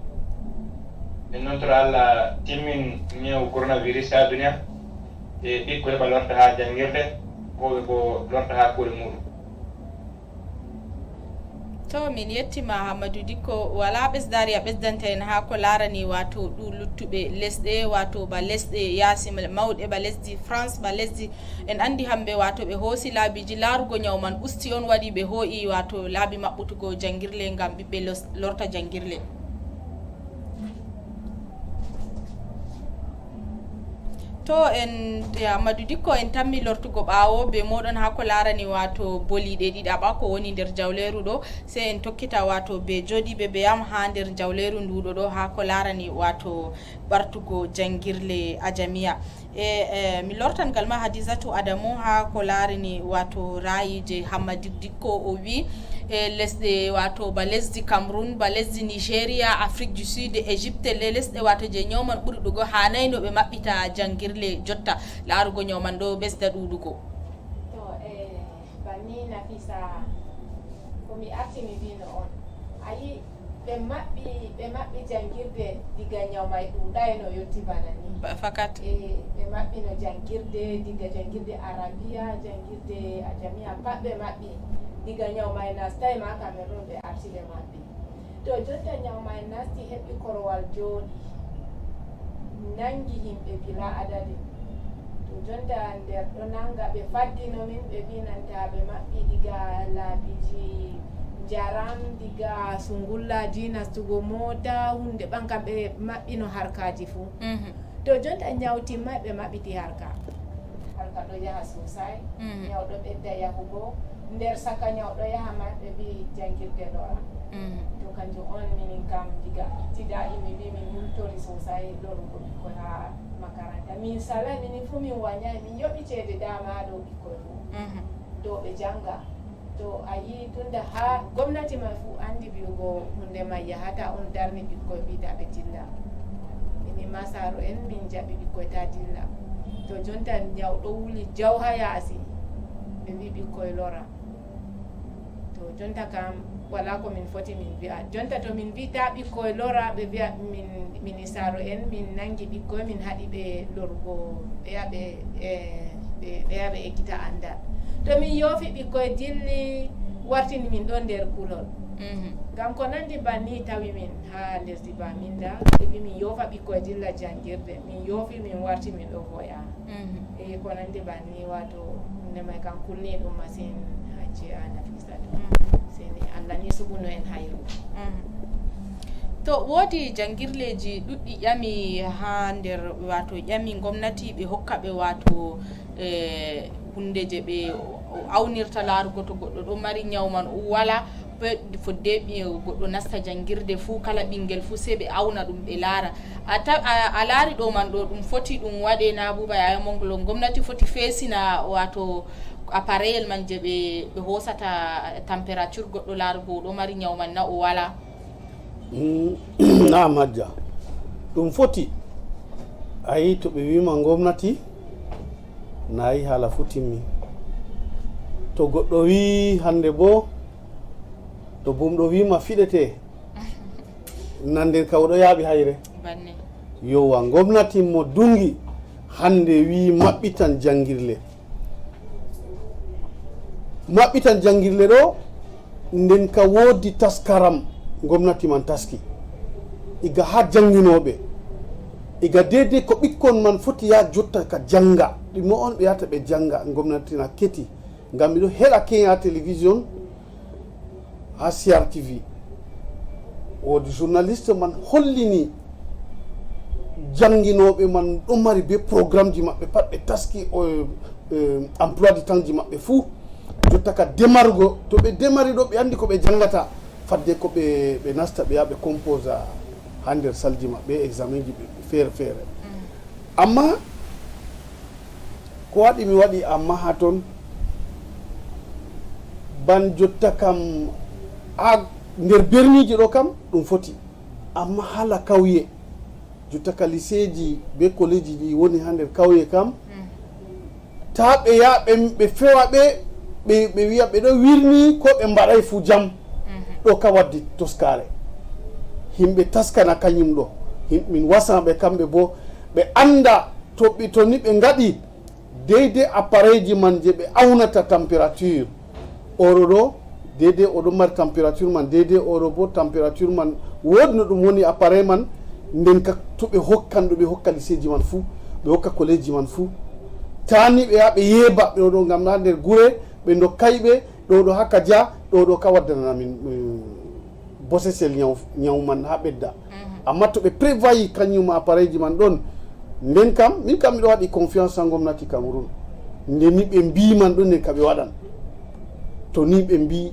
ɓe nontoro Allah timmin ñeewu coronavirus ha duniya e ɓikko heɓa lorta ha jangirde koɓe bo lorta ha kuuɗe muɗum. To min yettima Hamadou Dikko, wala ɓesdari a ɓesdanta en ha ko larani wato ɗu luttuɓe lesɗe wato ba lesɗe yaasi mawɗe ba lesdi France ba lesdi en andi hamɓe wato ɓe hoosi laabiji laarugo ñaw man usti on waɗi ɓe hoo'i wato laabi maɓɓutugo jangirle ngam ɓiɓɓe lorta jangirle. To en Hamadou Dikko en tammi lortugo ɓaawo be moɗon ha ko larani wato boliɗe ɗiɗaɓa ko woni nder jawleru ɗo, sey en tokkita wato be joɗiɓe be yam ha nder jawleru nduɗo ɗo ha ko larani wato ɓartugo jangirle a jamiya. Mi lortan gal ma Hadisatu Adamu ha ko larani wato rayi je Hamadou Dikko o wi lesɗe wato ba lesdi Cameroun ba lesdi Nigéria, Afrique du Sud, Égypte, le lesɗe wato je ñawman ɓuri ɗugo hanayno ɓe maɓɓita jangirle jotta laarugo ñawman ɗo ɓesda ɗuɗugo. To banni Nafisa komi arti mi wino on ayi ɓe maɓɓi jangirde diga ñawmay ɗuɗayno yotti bana ni fakat ɓe maɓɓino jangirde diga jangirde Arabia, jangirde a jamiya pat ɓe maɓɓi diga ñawmay nastay ma Cameroun ɓe arti ɓe maɓɓi. to jonta nyawma en nasti heɓi korowal jooɗi nangi himɓe bila adadi to jonta nder ɗo nanga ɓe faddino min ɓe binanta ɓe maɓɓi diga laabiji jaram diga sungullaji nastugo mota hunde ɓan kam ɓe maɓɓino harkaji fuu to jonta nyawtimma ɓe maɓɓiti harka ɗo yaha sosai nyawɗo ɓedda yahugo nder saka nyawɗo yaha ma ɓe mbi jangirde lora to kanjum on minin kam diga ibtida'i mi mbi min yultori sosai lorugo ɓikkoi ha makaranta min salai minin fu min wañai min yoɓi ceede dama ɗo ɓikkoi fu to ɓe janga to a yi tunda ha gomnati man fu andi bi'ugo hunde mai yahata on darni ɓikkoi mbita ɓe dilla minin ma saro en min jaɓi ɓikkoi ta dilla to jonta nyawɗo wuli jaw ha yaasi ɓe mbi ɓikkoi lora to jonta kam wala ko min foti min mbi'a jonta to min mbita ɓikkoi lora ɓe mbi'a minisaro en min nangi ɓikkoi min haɗi ɓe lorugo ɓe yaɓe ekkita andal to min yoofi ɓikkoi dilli wartini min ɗon nder kulol ngam ko nandi banni tawi min ha lesdi baminda ɓeɓi min yoofa ɓikkoi dilla jangirde min yoofi min warti min ɗo voya e ko nandi banni wato hunde mai kam kulni ɗum masin hajji a nafisat seni allah ni suɓuno en hayru to woodi jangirleji ɗuɗɗi ƴami ha nder wato ƴami gomnati ɓe hokka ɓe wato hunde je ɓe awnirta laarugo to goɗɗo ɗo mari ñawman wala fodde goɗɗo nasta jangirde fuu kala ɓinguel fuu sei ɓe awna ɗum ɓe laara a laari ɗo man ɗo ɗum foti ɗum waɗe na Bouba Yaya Monglo gomnati foti feesina wato appareil man je ɓe hosata température goɗɗo laarugo ɗo mari ñawman na o wala na majja ɗum foti ayi to ɓe wima gomnati nayi haala fu timmi to goɗɗo wi hande bo to bumɗo wima fiɗete nandir ka oɗo yaaɓi hayre yowa gomnati mo dungi hande wi maɓɓitan jangirle ɗo nden ka woodi taskaram gomnati man taski iga ha janginoɓe iga deydey ko ɓikkon man foti ya jotta ka janga ɗimo on ɓe yata ɓe janga gomnati na keti ngam miɗo heɗa keya télévision ha CRTV woodi journaliste man hollini janginoɓe man ɗo mari be programme ji maɓɓe pat ɓe taski emploi du temps ji maɓɓe fuu jotta ka demargo to ɓe demari ɗo ɓe andi ko ɓe jangata fadde ko ɓe nasta ɓe ya ɓe compose ha nder salji maɓɓe examen ji feere feere amma ko waɗi mi waɗi amma ha toon ban jotta kam ha nder berniji ɗo kam ɗum foti amma hala kawye jotta ka lycée ji be collège ji woni ha nder kawye kam ta ɓe ya ɓe fewa ɓe wiya ɓe ɗo wirni ko ɓe mbaɗay fu jam ɗo ka waddi toskare himɓe taskana kañum ɗo min wasaɓe kamɓe bo ɓe anda to ni ɓe gaɗi deydey appareil ji man je ɓe awnata température oɗo ɗo deydey oɗo mari température man deydey oɗo bo température man woodi no ɗum woni appareil man nden ka to ɓe hokkan ɗo ɓe hokka lycée ji man fuu ɓe hokka collège ji man fuu tani ɓe ya ɓe yeeba ɓe ɗo ngam na nder gure ɓe dokkayɓe ɗo ha Kadia ɗo ka waddanana min bosesel ñaw man ha ɓedda amma to ɓe prévoyi kañum appareil ji man ɗon nden kam min kam miɗo waɗi confiance ha gomnati Cameroun nde ni ɓe mbi man ɗon nden ka ɓe waɗan to ni ɓe mbi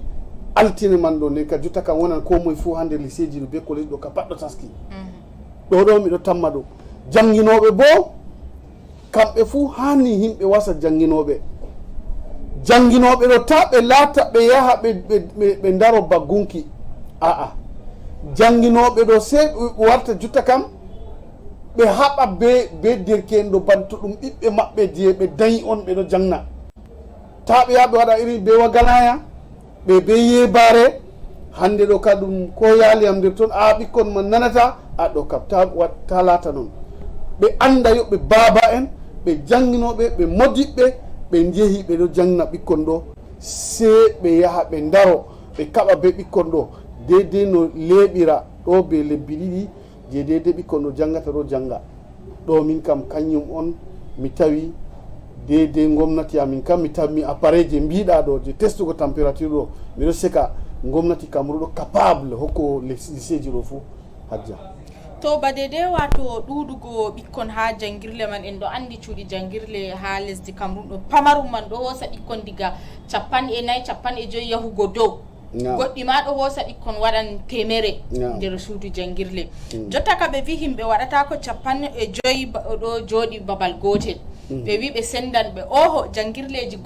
altine man ɗo nden ka jotta kam wonan ko moye fuu ha nder lycée ji ɗo be collège ɗo ka pat ɗo taski ɗo miɗo tamma ɗum janginoɓe bo kamɓe fuu hani himɓe wasa janginoɓe ɗo ta ɓe laata ɓe yaha ɓe ndaro baggunki aa janginoɓe ɗo sei warta jotta kam ɓe haɓa be derke'en ɗo banto ɗum ɓiɓɓe maɓɓe je ɓe dañi on ɓe ɗo jangna ta ɓe yaha ɓe waɗa iri be waganaya ɓe be yebare hande ɗo ka ɗum ko yaaliyam nder toon a ɓikkon man nanata a ɗo kam ta laata noon ɓe anda yoɓɓe baaba en ɓe janginoɓe ɓe modiɓɓe ɓe jeehi ɓe ɗo jangna ɓikkon ɗo sei ɓe yaha ɓe ndaro ɓe kaɓa be ɓikkon ɗo dede no leɓira ɗo be lebbi ɗiɗi je dede ɓikkon no jangata ɗo janga ɗo min kam kañum on mi tawi dede gomnati amin kam mi tawi mi appareil je mbiɗa ɗo je testugo température ɗo miɗo seka gomnati Cameroun ɗo capable hokko lycée ji ɗo fou hajja. To badede wato ɗuɗugo ɓikkon ha jangirle man en ɗo andi cuuɗi jangirle ha lesdi Cameroun ɗo pamarum man ɗo hosa ɓikkon diga 50 50 yahugo dow. Goɗɗi ma ɗo hosa ɓikkon waɗan temere nder suudu jangirle. Jotta ka ɓe wi himɓe waɗata ko 50 ɗo jooɗi babal gotel. ɓe wi ɓe sendan ɓe oho jangirleji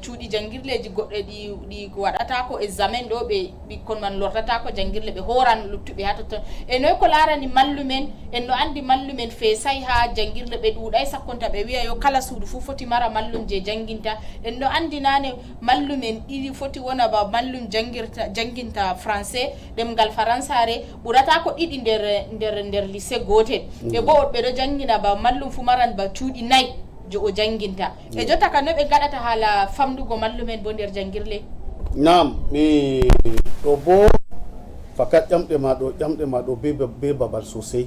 cuuɗi jangirleji goɗɗe ɗi waɗata ko examen ɗo ɓe ɓikkon man lortata ko jangirle ɓe horan luttuɓe ha totton e noy ko larani mallumen en ɗo andi mallumen feesay ha jangirle ɓe ɗuuɗay sakkonta ɓe wiya yo kala suudu fu foti mara mallum je janginta en ɗo andi nane mallumen ɗiɗi foti wona ba mallum janginta français ɗemgal faransare ɓurata ko ɗiɗi nder lycée gotel ɓe bo ɓe ɗo jangina ba mallum fu maran ba cuuɗi 4 jo o janginta e jotta ka no ɓe gaɗata haala famdugo mallumen bo nder jangirle. Nam mi ɗo bo fakat ƴamɗe ma ɗo be babal sosai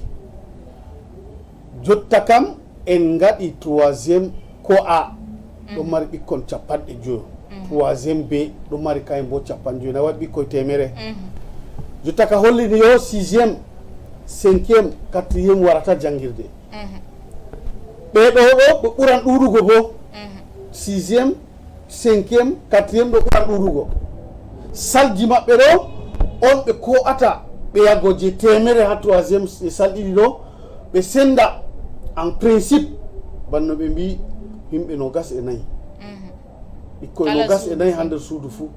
jotta kam en gaɗi 3e ko a ɗo mari ɓikkon 50 3e B ɗo mari kayen bo 50 na waɗi ɓikkoy temere jotta ka hollini yo 6e 5e 4e warata jangirde ɓeɗo ɗo ɓe ɓuran ɗuɗugo bo 6e 5e 4e ɗo ɓuran ɗuɗugo salji maɓɓe ɗo on ɓe ko'ata ɓe yago je temere ha 3e sal ɗiɗi ɗo ɓe senda en principe banno ɓe mbi himɓe 24 ɓikkon 24 ha nder suudu fuu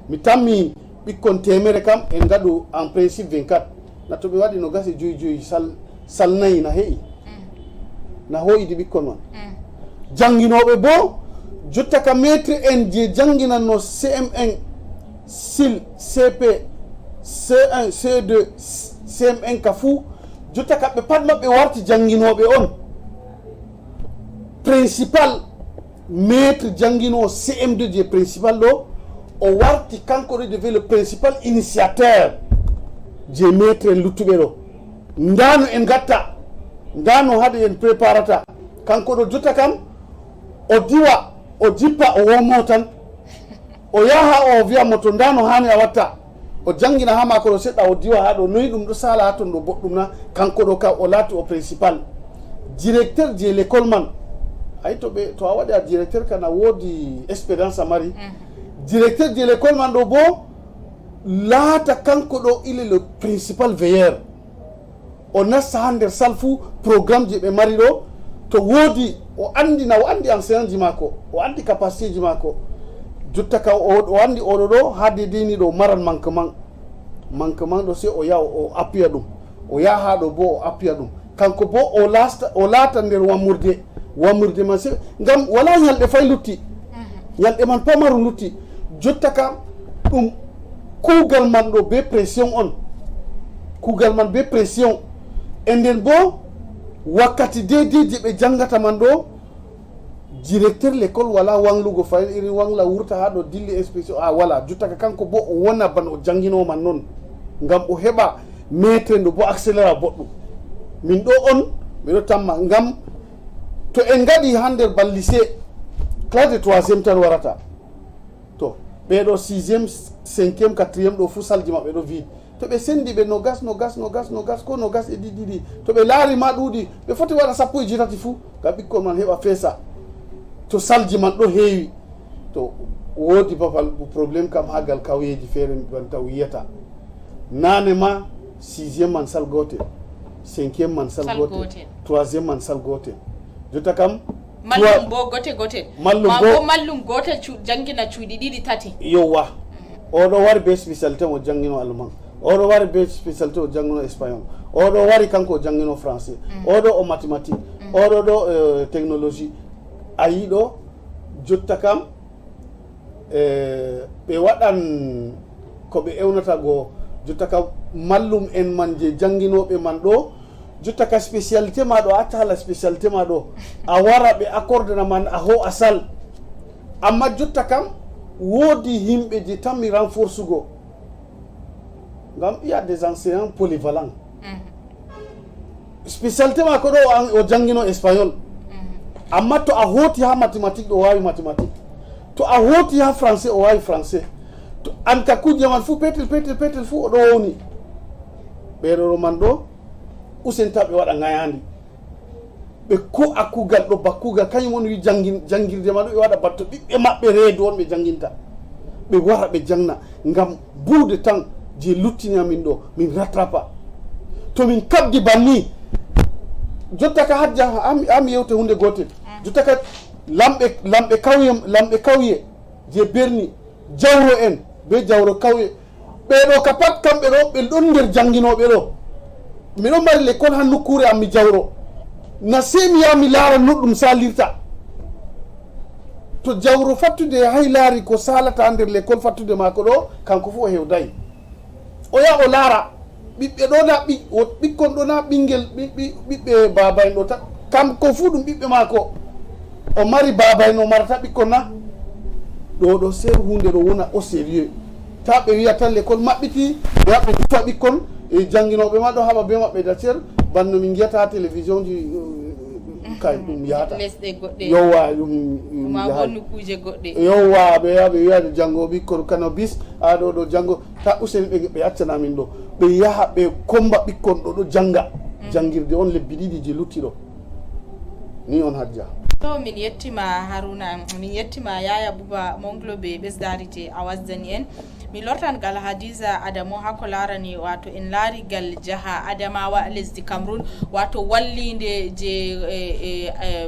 mi tammi ɓikkon temere kam en gaɗu en principe 24 na to ɓe waɗi 25 sal 4 na heƴi na hoyidi ɓikkon man janginoɓe bo jotta ka maître en je janginanno CM1 SIL CP C1 C2 CM1 ka fuu jotta ka ɓe pat maɓɓe warti janginoɓe on principal maître janginowo CM2 je principal ɗo o warti kanko ɗo devi le principal initiateur je maître en luttuɓe ɗo ndano en gatta ndano haade en préparata kanko ɗo jotta kam o diwa o jippa o wonmo tan o yaha o wiyamo to ndano hani a watta o jangina ha mako ɗo seɗɗa o diwa ha ɗo noyi ɗum ɗo sala ha ton ɗo boɗɗum na kanko ɗo ka o laati o principal directeur je l'école man ay to a waɗi a directeur kana woodi expérience a mari directeur je l'école man ɗo bo laata kanko ɗo il est le principal veilleur o nasta ha nder sal fuu programme je ɓe mari ɗo to woodi o andi enseignant ji mako o andi capacité ji mako jotta ka o andi oɗo ɗo ha dedeni ɗo maran manquement ɗo se o yaha o appuya ɗum o yaha ha ɗo bo o appuya ɗum kanko bo o laata nder wammurde man se ngam wala ñalɗe fay lutti ñalɗe man pamaru lutti jotta ka ɗum kuugal man ɗo be pression on kuugal man be pression e nden bo wakkati deydey je ɓe jangata man ɗo directeur l'école wala wanglugo fayin irin wangla wurta ha ɗo dilli inspection wala jotta ka kanko bo o wona ban o janginowo man noon ngam o heɓa maître ndo bo accéléra boɗɗum min ɗo on miɗo tamma ngam to en gaɗi ha nder bal lycée classe de 3e tan warata to ɓeɗo 6e 5e 4e ɗo fu salji maɓɓe ɗo vide to ɓe sendi ɓe nogas ko nogas e ɗiɗi to ɓe laari ma ɗuuɗi ɓe foti waɗa 17 fuu ngam ɓikkon man heɓa feesa to salji man ɗo heewi to woodi babal probléme kam ha gal kawyeji feere banta wiyata nane ma 6e man sal gotel 5e man sal gotel 3e man sal gotel jotta kam mallum bo gotel mallum gotel jangina cuuɗi ɗiɗi tati yowa oɗo wari be spécialité mo jangino allemand oɗo wari be spécialité o jangino espagnol oɗo wari kanko o jangino français oɗo o mathématique oɗo ɗo technologie ayi ɗo jotta kam ɓe waɗan ko ɓe ewnata go jotta ka mallum en man je janginoɓe man ɗo jotta ka spécialité ma ɗo atta hala spécialité ma ɗo a wara ɓe accordena man a ho a sal amma jotta kam woodi himɓe je tammi renforce go ngam il y a des enseignants polyvalents spécialité mako ɗo o jangino espagnol amma to a hooti ha mathématique ɗo wawi mathématique to a hooti ha français o wawi français to an ka kuje man fuu petel fuu oɗo woni ɓeɗoɗo man ɗo usenta ɓe waɗa gayandi ɓe ko akkugal ɗo bakkugal kañum woni wi jangirde ma ɗo ɓe waɗa batto ɓiɓɓe maɓɓe reedu on ɓe janginta ɓe wara ɓe jangna ngam buude tan je luttini amin ɗo min rattrapa to min kabdi banni jotta ka hajja am yewte hunde gotel jotta ka lamɓe kawye je berni jawro en be jawro kawye ɓeɗo ka pat kamɓe ɗo ɓe ɗon nder janginoɓe ɗo miɗon mari l'école ha nokkure am mi jawro na sei mi yaha mi laara no ɗum salirta to jawro fattude hay laari ko salata nder l'école fattude mako ɗo kanko fu o hewdayi o yaha o laara ɓiɓɓe ɗo na ɓikkon ɗo na ɓinguel ɓiɓɓe baba en ɗo tan kam ko fu ɗum ɓiɓɓe mako o mari baba en o marata ɓikkon na ɗo sei hunde ɗo wona au sérieux ta ɓe wiya tan l'école maɓɓiti ɓe yaɓe dufa ɓikkon e janginoɓe ma ɗo haɓa be maɓɓe dacer banno min guiyata ha télévision ji kay ɗum yahata lesɗe goɗɗe yowa ɗum ma wonno kuje goɗɗe yowa ɓe yaha ɓe wiya jango ɓikkon kano bis ɗo jango ta useni ɓe accana min ɗo ɓe yaha ɓe komba ɓikkon ɗo janga jangirde on lebbi ɗiɗi je lutti ɗo ni on hajja to min yettima Haruna min yettima Yaya Buba Monglo be ɓesdari je a wasdani en mi lortan gal Hadiza Adamo ha ko larani wato en laari gal jaha Adamawa lesdi Cameroon wato wallinde je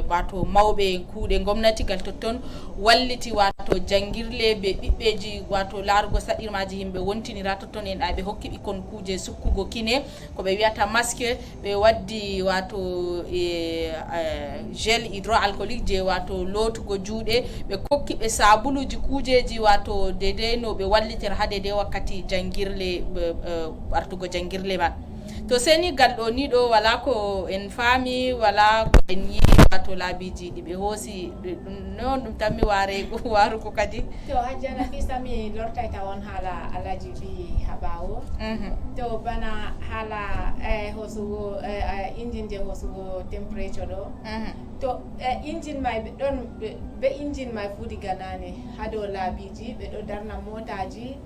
wato mawɓe kuuɗe gomnati gal totton walliti wato jangirle be ɓiɓɓeji wato laarugo saɗirmaji yimɓe wontinira totton en ɓe hokki ɓikkon kuje sukkugo kine ko ɓe wiyata masque ɓe waddi wato gel hydroalcoolique je wato lootugo juuɗe ɓe kokki ɓe sabuluji kujeji wato dedei no ɓe wallitira ha dedei wakkati jangirle artugo jangirle man to seni gal ɗo ni ɗo wala ko en faami wala ko en yi wato laabiji ɗi ɓe hoosi non ɗum tan mi warugo kadi to hajjana fisami lortay tawon haala alaji bi ha ɓawo to bana haala hosugo injine je hosugo temperature ɗo to injine may ɓe ɗon be injine may fu diga nane ha dow laabiji ɓe ɗo darna motaji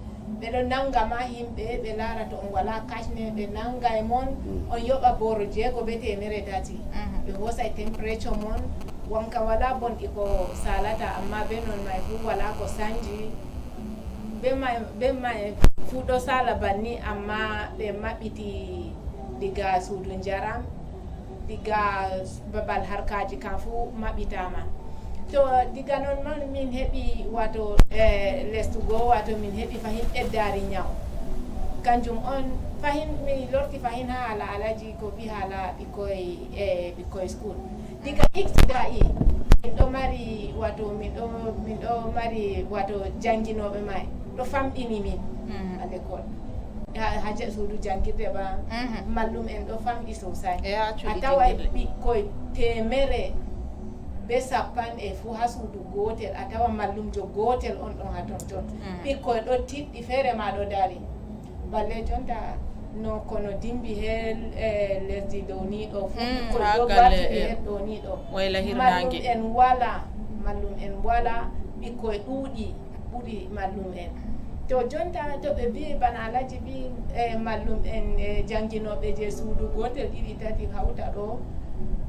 ɓe ɗo nanga ma yimɓe ɓe laara to on wala kashne ɓe nanga e mon on yoɓa boro 6 be 300 ɓe hosa temperature mon wonka wala bonɗi ko salata amma be non may fu wala ko sanji be may fu ɗo sala banni amma ɓe maɓɓiti diga suudu njaram diga babal harkaji kam fu maɓɓitama to diga non man min heɓi wato lestugo wato min heɓi fahin ɓeddari ñaw kanjum on fahin mi lorti fahin ha haala alaji ko ɓi haala ɓikkoye school diga ibtida'i min ɗo mari wato min ɗo mari wato janginoɓe may ɗo famɗini min à l'école ha suudu jangirde ba mallum en ɗo famɗi sosai a tawa ɓikkoye temere be sappan e fu ha suudu gotel a tawa mallumjo gotel on ɗon ha ton ɓikkoye ɗo tiɗɗi feere ma ɗo dari balle jonta no kono dimbi hel lesdi dow ni ɗo fu ɓikkoye ɗo battiɗi hen ɗo ni ɗo mallum en wala ɓikkoye ɓuuri mallum en to jonta to ɓe mbi bana alaji mbi mallum en janginoɓe je suudu gotel 2 3 hawta ɗo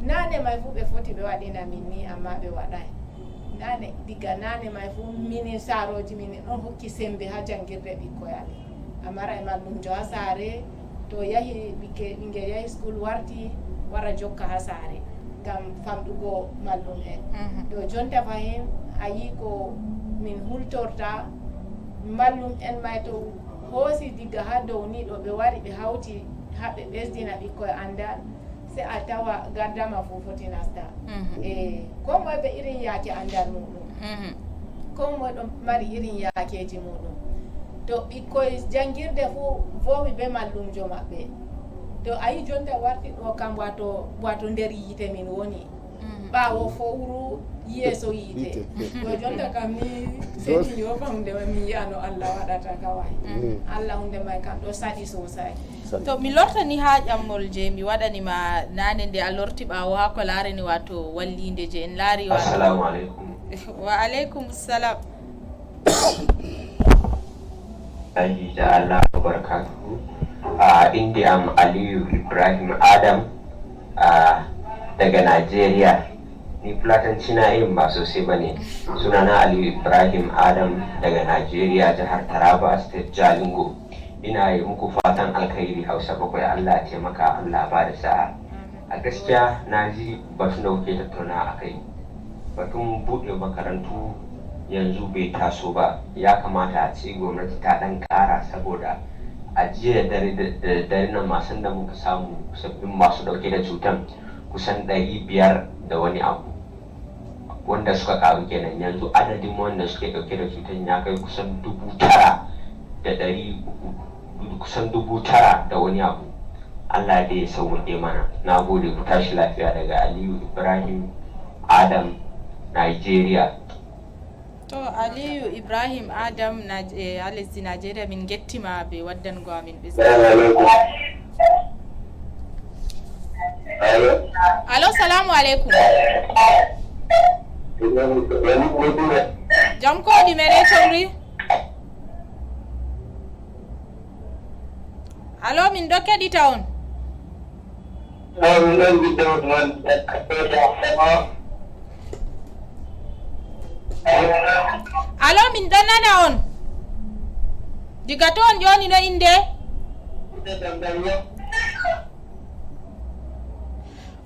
nane may fu ɓe foti ɓe waɗina min ni amma ɓe waɗay nane diga nane may fu minin saroji minin ɗon hokki sembe ha jangirde ɓikkoyaɓe amara e mallumjo ha saare to yahi ɓingel yahi school warti wara jokka ha saare ngam famɗugo mallum en to jonta fahin a yi ko min hultorta mallum en may to hoosi diga ha dow ni ɗo ɓe wari ɓe hawti ha ɓe ɓesdina ɓikkoye andal se a tawa gardama fu foti nasta ko moye ɓe irin yaake andal muɗum ko moye ɗo mari irin yaakeji muɗum to ɓikkoye jangirde fu vowi be mallumjo maɓɓe to ayi jonta warti ɗo kam wato nder yite min woni ɓawo fowru yeeso yiite to jonta kam ni seɗi yo kam hunde mai mi yiya no Allah waɗata kawai Allah hunde mai kam ɗo saɗi sosai. To mi lortani ha ƴammol je mi waɗanima nane nde a lorti ɓawo ha ko larani wato wallinde je en laari wa assalamu alaikum. Wa alaikum salam. Aji da Allah barakatuhu. Inda am Aliyu Ibrahim Adam daga Najeriya. Ni Fulatanci na yin ba sosai bane. Sunana Aliyu Ibrahim Adam daga Najeriya, jihar Taraba State, Jalingo. Ina yi muku fatan alkhairi Hausa bakwai. Allah ya taimaka, Allah ba da sa'a. A gaskiya na ji batun da kuke tattauna a kai. Batun buɗe makarantu yanzu bai taso ba. Ya kamata a ce gwamnati ta ɗan ƙara, saboda a jiya da dare na masu da muka samu sabbin masu ɗauke da cutan kusan 500 da wani abu wanda suka karu kenan. Yanzu adadin wanda suke ɗauke da cutan ya kai kusan 9,300, kusan 9,000 da wani abu. Allah dai ya sauwaƙe mana. Na gode, ku tashi lafiya. Daga Aliyu Ibrahim Adam, Nigeria. To Aliyu Ibrahim Adam Alice Nigeria min gettima be waddango amin ɓe. Allo, salamu alaikum. Jam koɗi meɗe comri? Allo, min ɗo keɗita on. Allo, min ɗon nana on. Diga to on ƴoni no inde?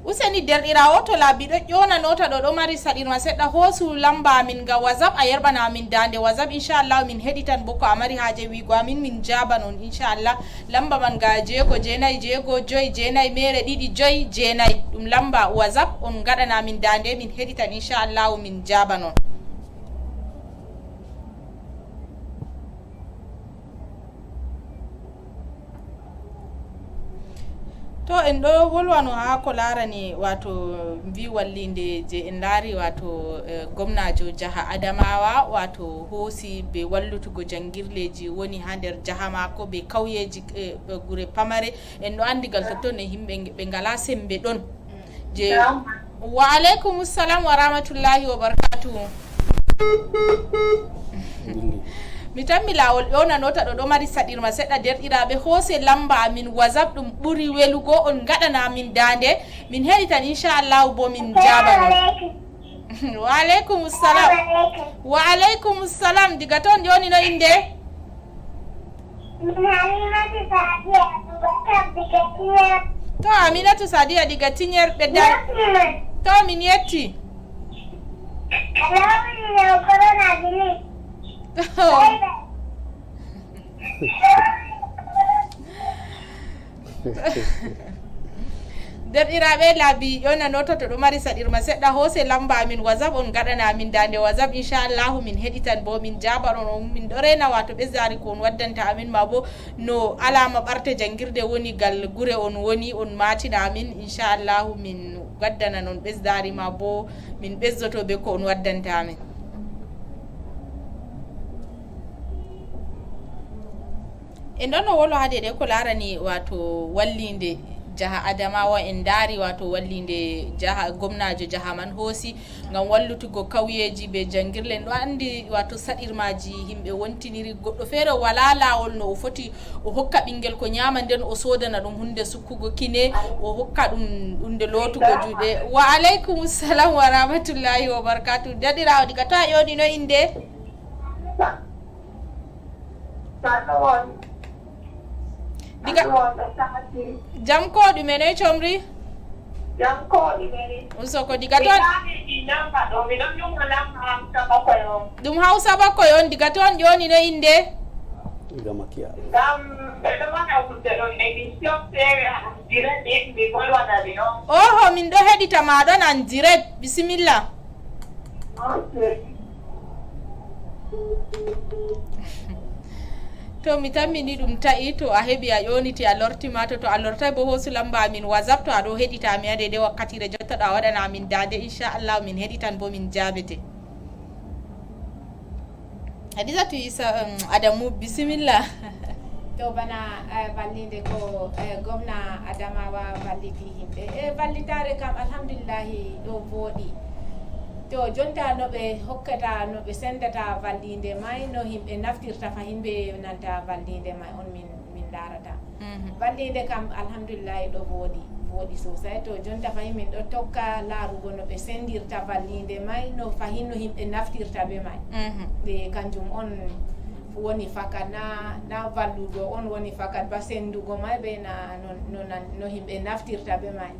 Useni derɗirawo to laabi ɗo ƴonanota ɗo mari saɗirma seɗɗa hoosu lamba amin ga WhatsApp a yerɓana amin dande WhatsApp inchallah min heɗitan bo ko a mari haaje wiigo amin min jaban on inchallah. Lamba man ga 6 9 6 5 9 mere 2 5 9 ɗum lamba WhatsApp on gaɗana amin dande min heɗitan inchallah min jaban on. To en ɗo wolwano ha ko larani wato mbi wallinde je en laari wato gomnajo jaha Adamawa wato hoosi be wallutugo jangirleji woni ha nder jaha mako be kawyeji gure pamare. En ɗo andigal totton e himɓe ɓe ngala sembe ɗon je. Wa alaikum salam wa rahmatullahi wa barakatuhu. Mi tammi lawol ƴonanota ɗo mari saɗirma seɗɗa derɗiraɓe hoose lamba amin WhatsApp ɗum ɓuri welugo on gaɗana amin dande min heɗitan inchallahu bo min jabanon. Wa alaikum salam. Wa alaikum salam. Diga toon ƴoni no inde? To Aminatu Sadiya diga Tiñer ɓedda. To min yetti. derɗiraɓe laabi ƴonanoto to ɗo mari saɗirma seɗɗa hoose lamba amin WhatsApp on gaɗana amin dande WhatsApp inchallahu min heɗitan bo min jaɓanon on. Min ɗo rena wato ɓesdari ko on waddanta amin ma bo no alama ɓarte jangirde woni gal gure on woni on matina amin inchallahu min waddana non ɓesdari ma bo min ɓesdotoɓe ko on waddanta amin. En ɗon no wolo hade de ko larani wato wallinde jaha Adamawa en daari wato wallinde jaha gomnajo jaha man hoosi ngam wallutugo kawyeji be jangirle. En ɗo andi wato saɗirmaji himɓe wontiniri goɗɗo feere wala lawol no o foti o hokka ɓinguel ko ñama nden o sodana ɗum hunde sukkugo kine o hokka ɗum hunde lootugo juuɗe. Wa alaikum salam wa rahmatullahi wa barakatuh. Daɗirawo diga to a ƴoni no inde? Diga jam ko ɗume noy comri? Jam ko ɗume Usoko diga toon ɗum Hausa bakkoy on. Diga toon ƴoni no inde? Diga Makia. Oho, min ɗo heɗita maɗon an direct. Bisimilla. To to mi tammini ɗum ta'i to a heɓi a ƴoniti a lortima to a lortai bo hosu lamba amin whatsapp to aɗo heɗita mi ade de wakkatire jotta ɗo a waɗana amin dade inchallah min heɗitan bo min jabete Hadisatu Isa Adamu bisimillah to bana vallide ko gomna Adamawa valliti himɓe vallitare kam alhamdulillahi ɗo voɗi to jonta no ɓe hokkata no ɓe sendata vallide may no himɓe naftirta fahin ɓe nanta vallide may on min larata vallide kam alhamdulillahi ɗo voɗi sosai to jonta fahin min ɗo tokka larugo no ɓe sendirta vallide may no fahin no himɓe naftirta ɓe may ɓe kanjum on woni fakat na vallugo on woni fakat ba sendugo may ɓe no himɓe naftirta ɓe may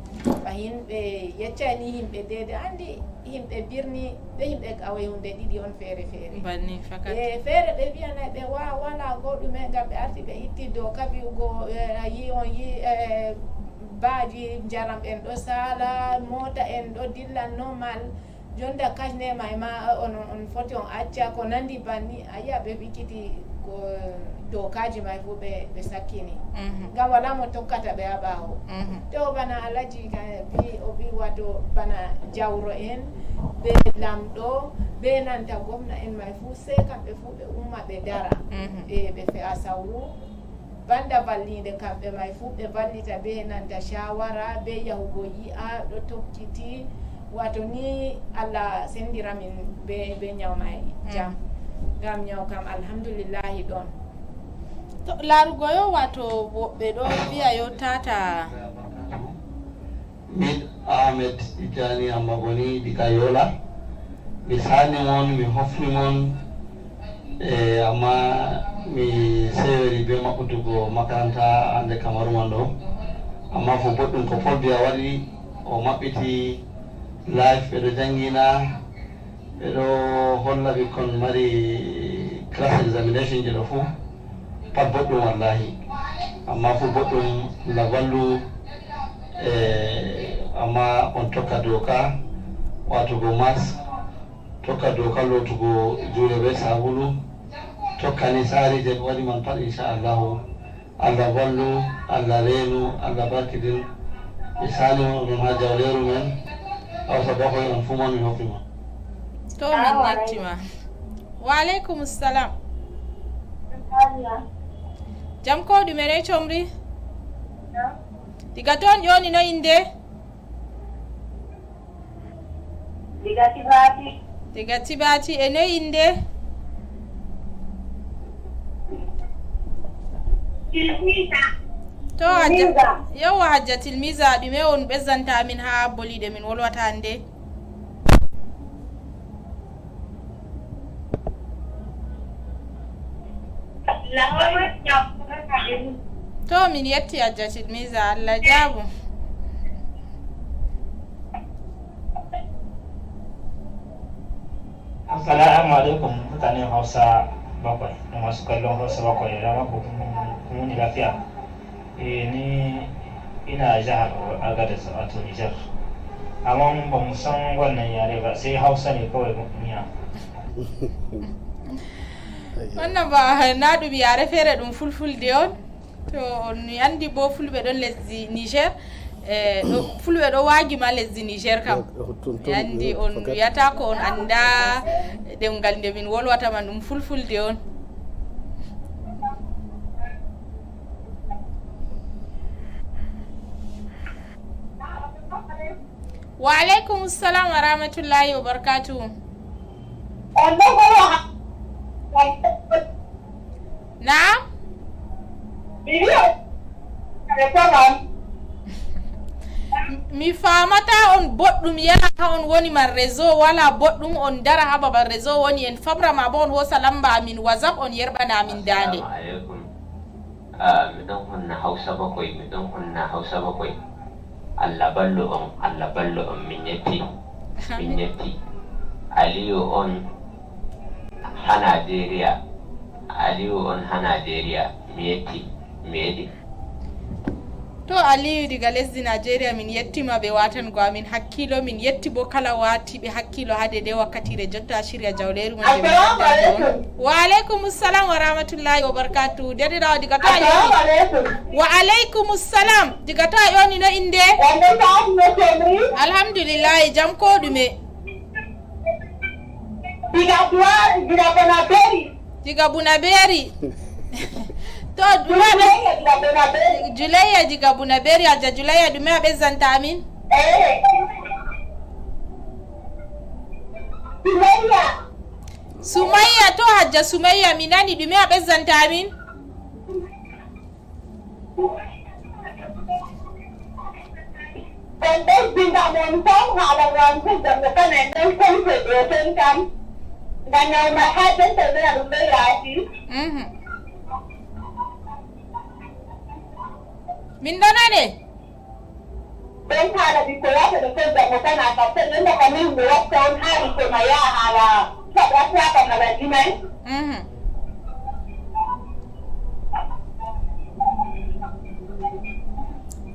fahin ɓe yeccani himɓe dede andi himɓe birni ɓe himɓe ƙauye hunde ɗiɗi on feere banni fakat feere ɓe wiyanay ɓe wala goɗɗume ngam ɓe arti ɓe itti dow kabiugo yi on yi baaji jaram en ɗo sala mota en ɗo dilla normal jonda kasne may ma on foti on acca ko nandi banni a yiya ɓe ɓikkiti ko dokaji may fu ɓe sakkini ngam wala mo tokkata ɓe ha ɓawo to bana alaji o wi wato bana jawro en ɓe lamɗo ɓe nanta gomna en may fu se kamɓe fu ɓe umma ɓe dara ɓe fe'a sawru banda vallide kamɓe may fu ɓe vallita ɓe nanta shawara ɓe yahugo yi'a ɗo tokkiti wato ni Allah sendira min be nyaw may jam gam nyaw kam alhamdulillahi ɗon to larugo yo wato woɓɓe ɗo wiya yo tata min Ahmed Tijani Amagoni diga Yola mi sani mon mi hofni mon amma mi seweri be maɓɓutugo makaranta ande Kamaru man ɗo amma fo boɗɗum ko Folbiya waɗi o maɓɓiti life ɓeɗo jangina ɓeɗo holla ɓikkon mari class examination je ɗo fuu pat boɗɗum wallahi amma fuu boɗɗum la wallu amma on tokka doka watugo masque tokka doka lotugo juuɗe be sabulu tokkani sari je ɓe waɗi man pat inchallahu Allah wallu Allah reenu Allah barkidin ɓe sani onon ha jawleru men Hausa bakwai on fuma min hofima. To min nettima. Wa alaikum salam. Jam ko ɗume ne comri? Diga ton ƴoni no inde? Diga Tibati e no inde? To yawa Hajja Tilmiza ɗume on ɓezzanta amin ha boliɗe min wolwata hande? To min yetti Hajja Tilmiza Allah jabu. Assalamu alaikum mutanen Hausa bakwai da masu kallon Hausa bakwai da mako kuma lafiya. Ni ina jihar Agadez wato Nijar, amma ba mu san wannan yare ba sai Hausa ne kawai miya. Wannan ba na ɗum yare feere ɗum fulfulde on to ni andi bo fulɓe ɗon lesdi Niger fulɓe ɗo waagima lesdi Niger kam andi on wiyata ko on anda ɗemgal nde min wolwata man ɗum fulfulde on. Wa alaikum salam wa rahmatullahi wa barakatuh. Na? Mi famata on boɗɗum yana ha on woni man réseau wala boɗɗum on dara ha babal réseau woni en fabrama bo on hosa lamba amin whatsapp on yerɓana amin dande. Miɗon honna Hausa bakwai Allah ballo on min yetti Aliyu on ha Najeriya mi yetti to Aliyu diga lesdi Nigeria min yettima be watan go amin hakkilo min yetti bo kala wati be hakkilo hade de wakkatire jotta shirya jawleru mon je wa alaikum assalam wa rahmatullahi wa barakatuh dedi raw diga to wa alaikum assalam diga to yoni no inde alhamdulillah jam ko dume diga bunaberi to Julaiya diga bunaberi aja Julaiya dume abezanta amin Sumayya to hajja Sumayya minani dume abezanta amin min donane ben kala bi ko ya da ko da mutana ka sai da kamin da wata on hari ko ma ya hala sabra ta ka na dimen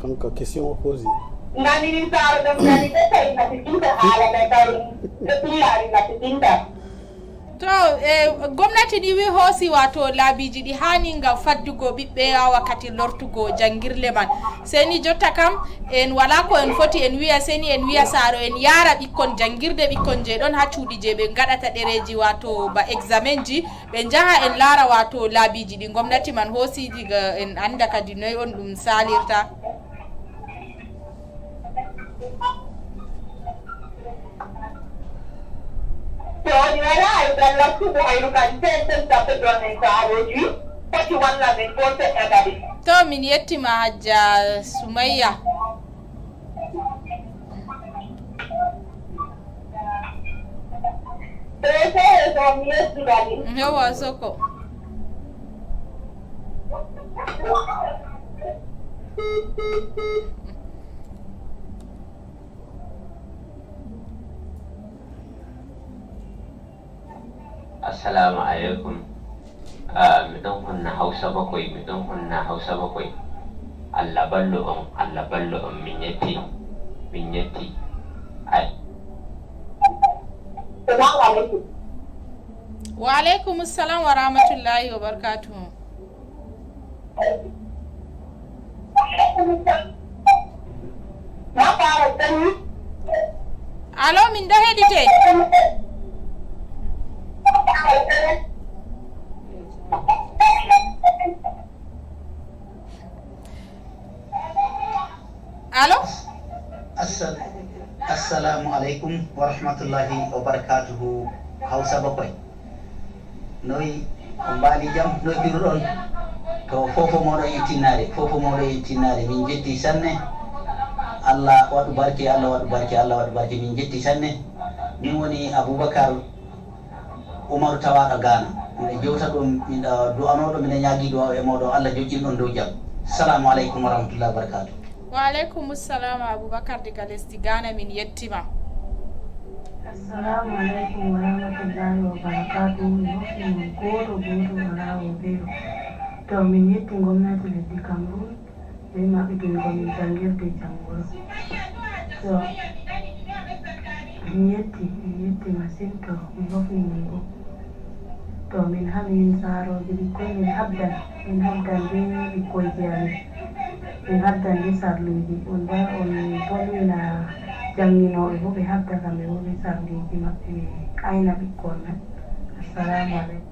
kanka question opposée ngani ni taro da ngani da sai na cikin da hala da kai da tiyari na cikin da to gomnati ɗi wi hoosi wato laabiji ɗi hani ngam faddugo ɓiɓɓe wakkati lortugo jangirle man seni jotta kam en wala ko en foti en wiya seni en wiya saaro en yaara ɓikkon jangirde ɓikkon je ɗon ha cuuɗi je ɓe gaɗata ɗereji wato ba examen ji ɓe jaha en laara wato laabiji ɗi gomnati man hoosi diga en anda kadi noy on ɗum salirta Ni wala ay dalla ku ay rukan sen ta to ne ka roji pati wala ne ko te agadi to min yettima hajja Sumayya so mi yetti gadi yawa soko Assalamu alaikum. Mi ɗon hunna Hausa bakwai, mi ɗon hunna Hausa bakwai. Allah ballo on min yetti. Ai. Assalamu alaikum. wa alaikum assalam wa rahmatullahi wa barakatuh Na fara sani. alo min ɗo heɗite alo assalamu alaikum wa rahmatullahi wa barakatuhu Hausa bakwai noyi on mbali jam noy biruɗon to fofo moɗon yettinare min jetti sanne Allah waɗu barke min jetti sanne min woni Aboubacar Umaru tawaɗo Gana miɗa jewta ɗum miɗa du'anoɗo miɗa ñaagui du'a e moɗon Allah joƴƴin ɗon dow jaam. Assalamu alaikum wa rahmatullahi wa barakatuh. wa alaikum assalam Aboubacar diga lesdi Gana min yettima Assalamu alaikum wa rahmatullahi wa barakatuh. Min goto ala o bero to min yetti gwamnati lesdi Cameroon be maɓɓitungo min jangirde jangoro so min yetti masin to mi hofni min go to min hamin saaroje ɓikkoy min habdan be ɓikkoyje amin min habdan be sarluji on bolwina janginoɓe bo ɓe habda kamɓe bo ɓe sarluji maɓɓe ɓe ayna ɓikkon man. Assalamu aleykum.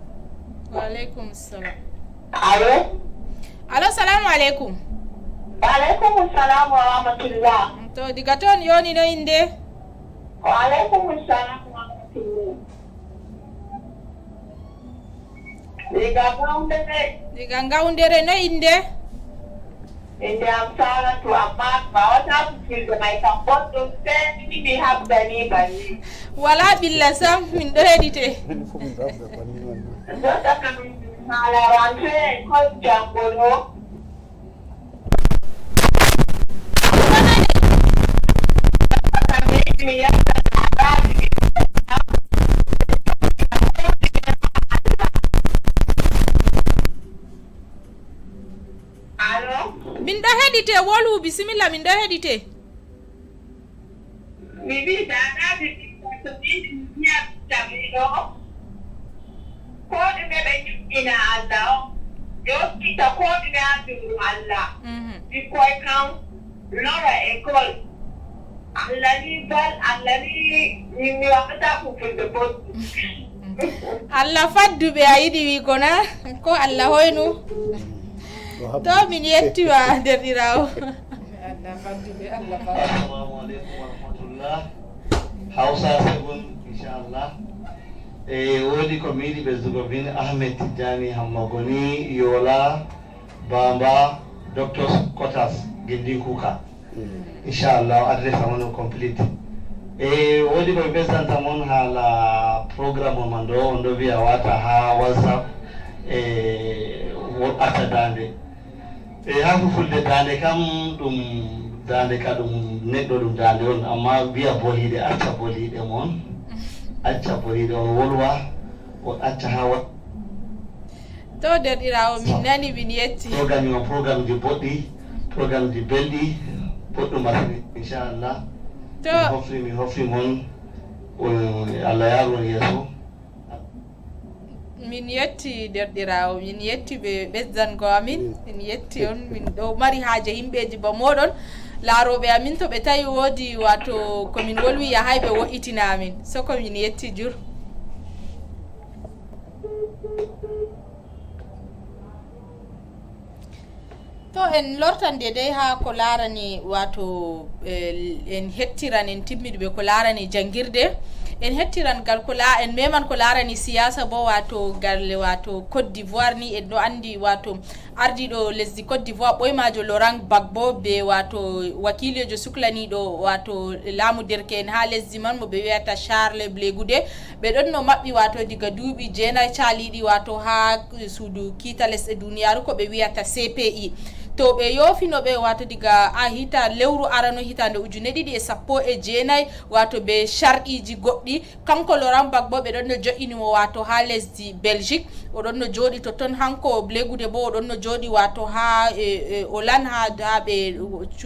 wa alaikum assalam Alo salamu alaikum wa alaikum assalam wa rahmatullah to diga toon yoni no inde wa alaikum assalam wa rahmatullah diga Ngawdere no inde inde am Saratu amma ba wata fulfilde may kam boɗɗum seni mi habdani banni wala ɓilla sam min ɗo heɗite jotta kam haala rentré école jangono mi yetta Allo? Min ɗo heɗite wolu bisimilla min ɗo heɗite. Mi wi danaɓe to ɓiɗi ndiyam jamiɗo ko ɗume ɓe juɗɗina Allah o yottita ko ɗume ha jungo Allah ɓikkoy kam lora école Allah ni bal Allah ni mi waɗata fufulde boɗɗum Allah fadduɓe a yiɗi wi kona ko Allah hoynu to min yettiwa derɗirawo Assalamu alaikum wa rahmatullah. Hausa segun inshallah. Wodi ko mi yiɗi ɓesdugo bin Ahmed Tijjani Hammagoni Yola Bamba Doctors Quarters Gindin Kuka. Inshallah adresse amon complete. Wodi ko ɓesdanta mon hala programme man ɗo on ɗo wiya wata ha WhatsApp woɗɗata dande. Ha fulfulde dande kam ɗum dande ka ɗum neɗɗo ɗum dande on amma wiya boliɗe acca boliɗe mon acca boliɗe on wolwa o acca ha wat to derɗirawo min nani min yetti programme on programme ji boɗɗi programme ji belɗi boɗɗum masini inchallah mi hofri mon Allah yaron yeeso min yetti derɗirawo min yetti ɓe ɓesdango amin min yetti on min ɗo mari haaje yimɓeji ba moɗon laaroɓe amin to ɓe tawi woodi wato komin wolwi yahay ɓe wo'itina amin soko min yetti jur to en lortan dedai ha ko larani wato en hettiran en timmiɗuɓe ko larani jangirde en hettiran gal ko en meman ko larani siyasa bo wato gal wato Côte d'Ivoire ni en ɗo andi wato ardiɗo lesdi Côte d'Ivoire ɓoymajo Laurent Gbagbo be wato wakilijo suklaniɗo wato laamu derke'en ha lesdi man mo ɓe wiyata Charles Blé Goudé ɓe ɗon no maɓɓi wato diga duuɓi 9 caliɗi wato ha suudu kiita lesɗe duniyaru ko ɓe wiyata CPI to ɓe yofinoɓe wato diga a hita lewru arano hitande 2019 wato be sharɗiji goɗɗi kanko Laurent Gbagbo ɓe ɗon no joƴinimo wato ha lesdi Belgique oɗon no jooɗi totton hanko Blé Goudé bo oɗon no jooɗi wato ha Hollande ha ɓe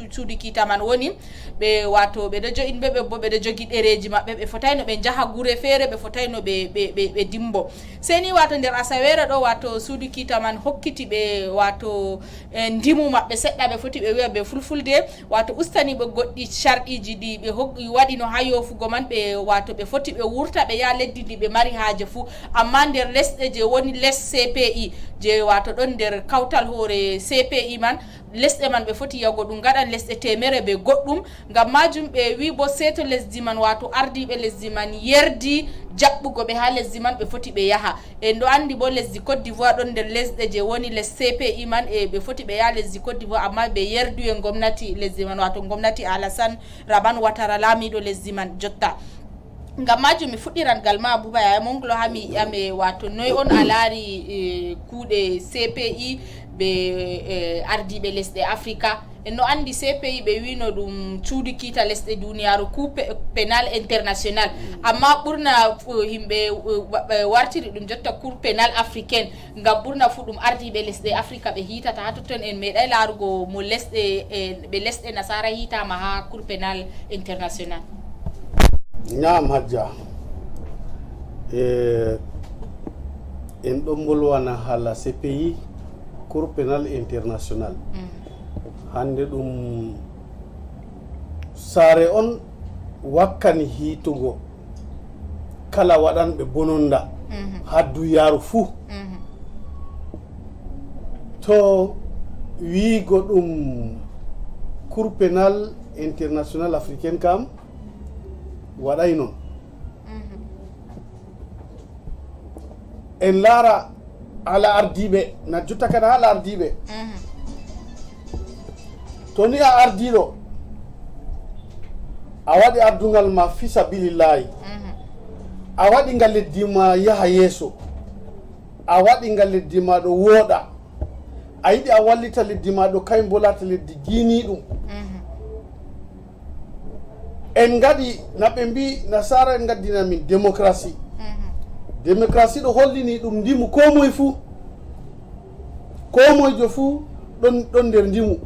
cuuɗi kiita man woni ɓe wato ɓeɗo joƴin ɓe bo ɓeɗo jogui ɗereji maɓɓe ɓe fotayno ɓe jaaha guure feere ɓe fotayno ɓe dimbo seni wato nder asawere ɗo wato suudu kiita man hokkiti ɓe wato ndimu maɓɓe seɗɗa ɓe foti ɓe wiya ɓe fulfulde wato ustaniɓe goɗɗi sharɗiji ɗi ɓe waɗino ha yofugo man ɓe wato ɓe foti ɓe wurta ɓe yaha leddi ndi ɓe mari haaje fuu amma nder lesɗe je woni les CPI je wato ɗon nder kawtal hoore CPI man lesɗe man ɓe foti yago ɗum gaɗan lesɗe temere ɓe goɗɗum ngam majum ɓe wi bo seeto lesdi man wato ardiɓe lesdi man yerdi jaɓɓugo ɓe ha lesdi man ɓe foti ɓe yaha en ɗo andi bo lesdi Côte d'Ivoire ɗon nder lesɗe je woni les CPI man e ɓe foti ɓe yaha lesdi Côte d'Ivoire amma ɓe yerdu e gomnati lesdi man wato gomnati Alassane Raban Ouattara laamiɗo lesdi man jotta ngam majum mi fuɗɗiran gal ma Abouba Yaya Monglo ha mi yi'ame wato noy on a laari kuuɗe CPI ɓe ardiɓe lesɗe Africa en no andi CPI ɓe wino ɗum cuuɗi kiita lesɗe duniyaru coup pénal international amma ɓurna yimɓe wartiri ɗum jotta cour pénal africaine ngam ɓurna fu ɗum ardiɓe lesɗe Africa ɓe hitata ha totton en meeɗay laarugo mo lesɗe ɓe lesɗe nasara hitama ha cour pénal international. Naam Hajja en ɗon bolwana hala CPI cour pénal international hande ɗum saare on wakkani hiitugo kala waɗanɓe bononda ha duyaru fuu to wiigo ɗum cour pénal international africaine kam waɗay noon en laara ala ardiɓe na jotta kada ala ardiɓe to ni a ardiɗo a waɗi ardungal ma fi sabilillahi a waɗi ngal leddi ma yaha yeeso a waɗi ngal leddi ma ɗo wooɗa a yiɗi a wallita leddi ma ɗo kay mbolata leddi giini ɗum en gaɗi naɓe mbi nasara en gaddina min démocratie démocratie ɗo hollini ɗum ndimu ko moye fuu ko moyejo fuu ɗo ɗon nder ndimu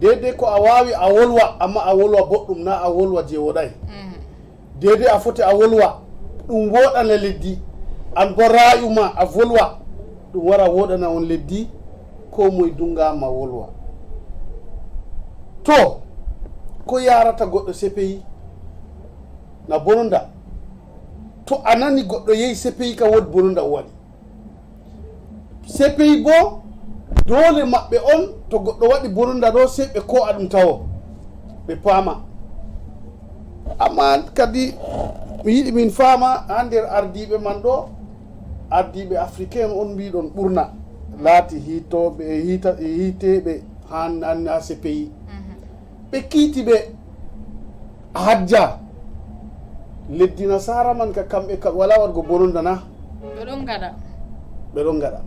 dede ko a wawi a wolwa amma a wolwa boɗɗum na a wolwa je woɗay dede a foti a wolwa ɗum woɗana leddi an bo rayuma a volwa ɗum wara woɗana on leddi ko moye dungama wolwa to ko yarata goɗɗo CPI na bononda to a nani goɗɗo yehi CPI ka wodi bononda o waɗi CPI bo dole maɓɓe on to goɗɗo waɗi bononda ɗo sei ɓe ko aɗum tawo ɓe paama amma kadi mi yiɗi min faama ha nder ardiɓe man ɗo ardiɓe africain on mbiɗon ɓurna laati hiteɓe ha CPI ɓe kiiti ɓe hajja leddi nasara man ka kamɓe ka wala waɗgo bononda na ɓe ɗon gaɗa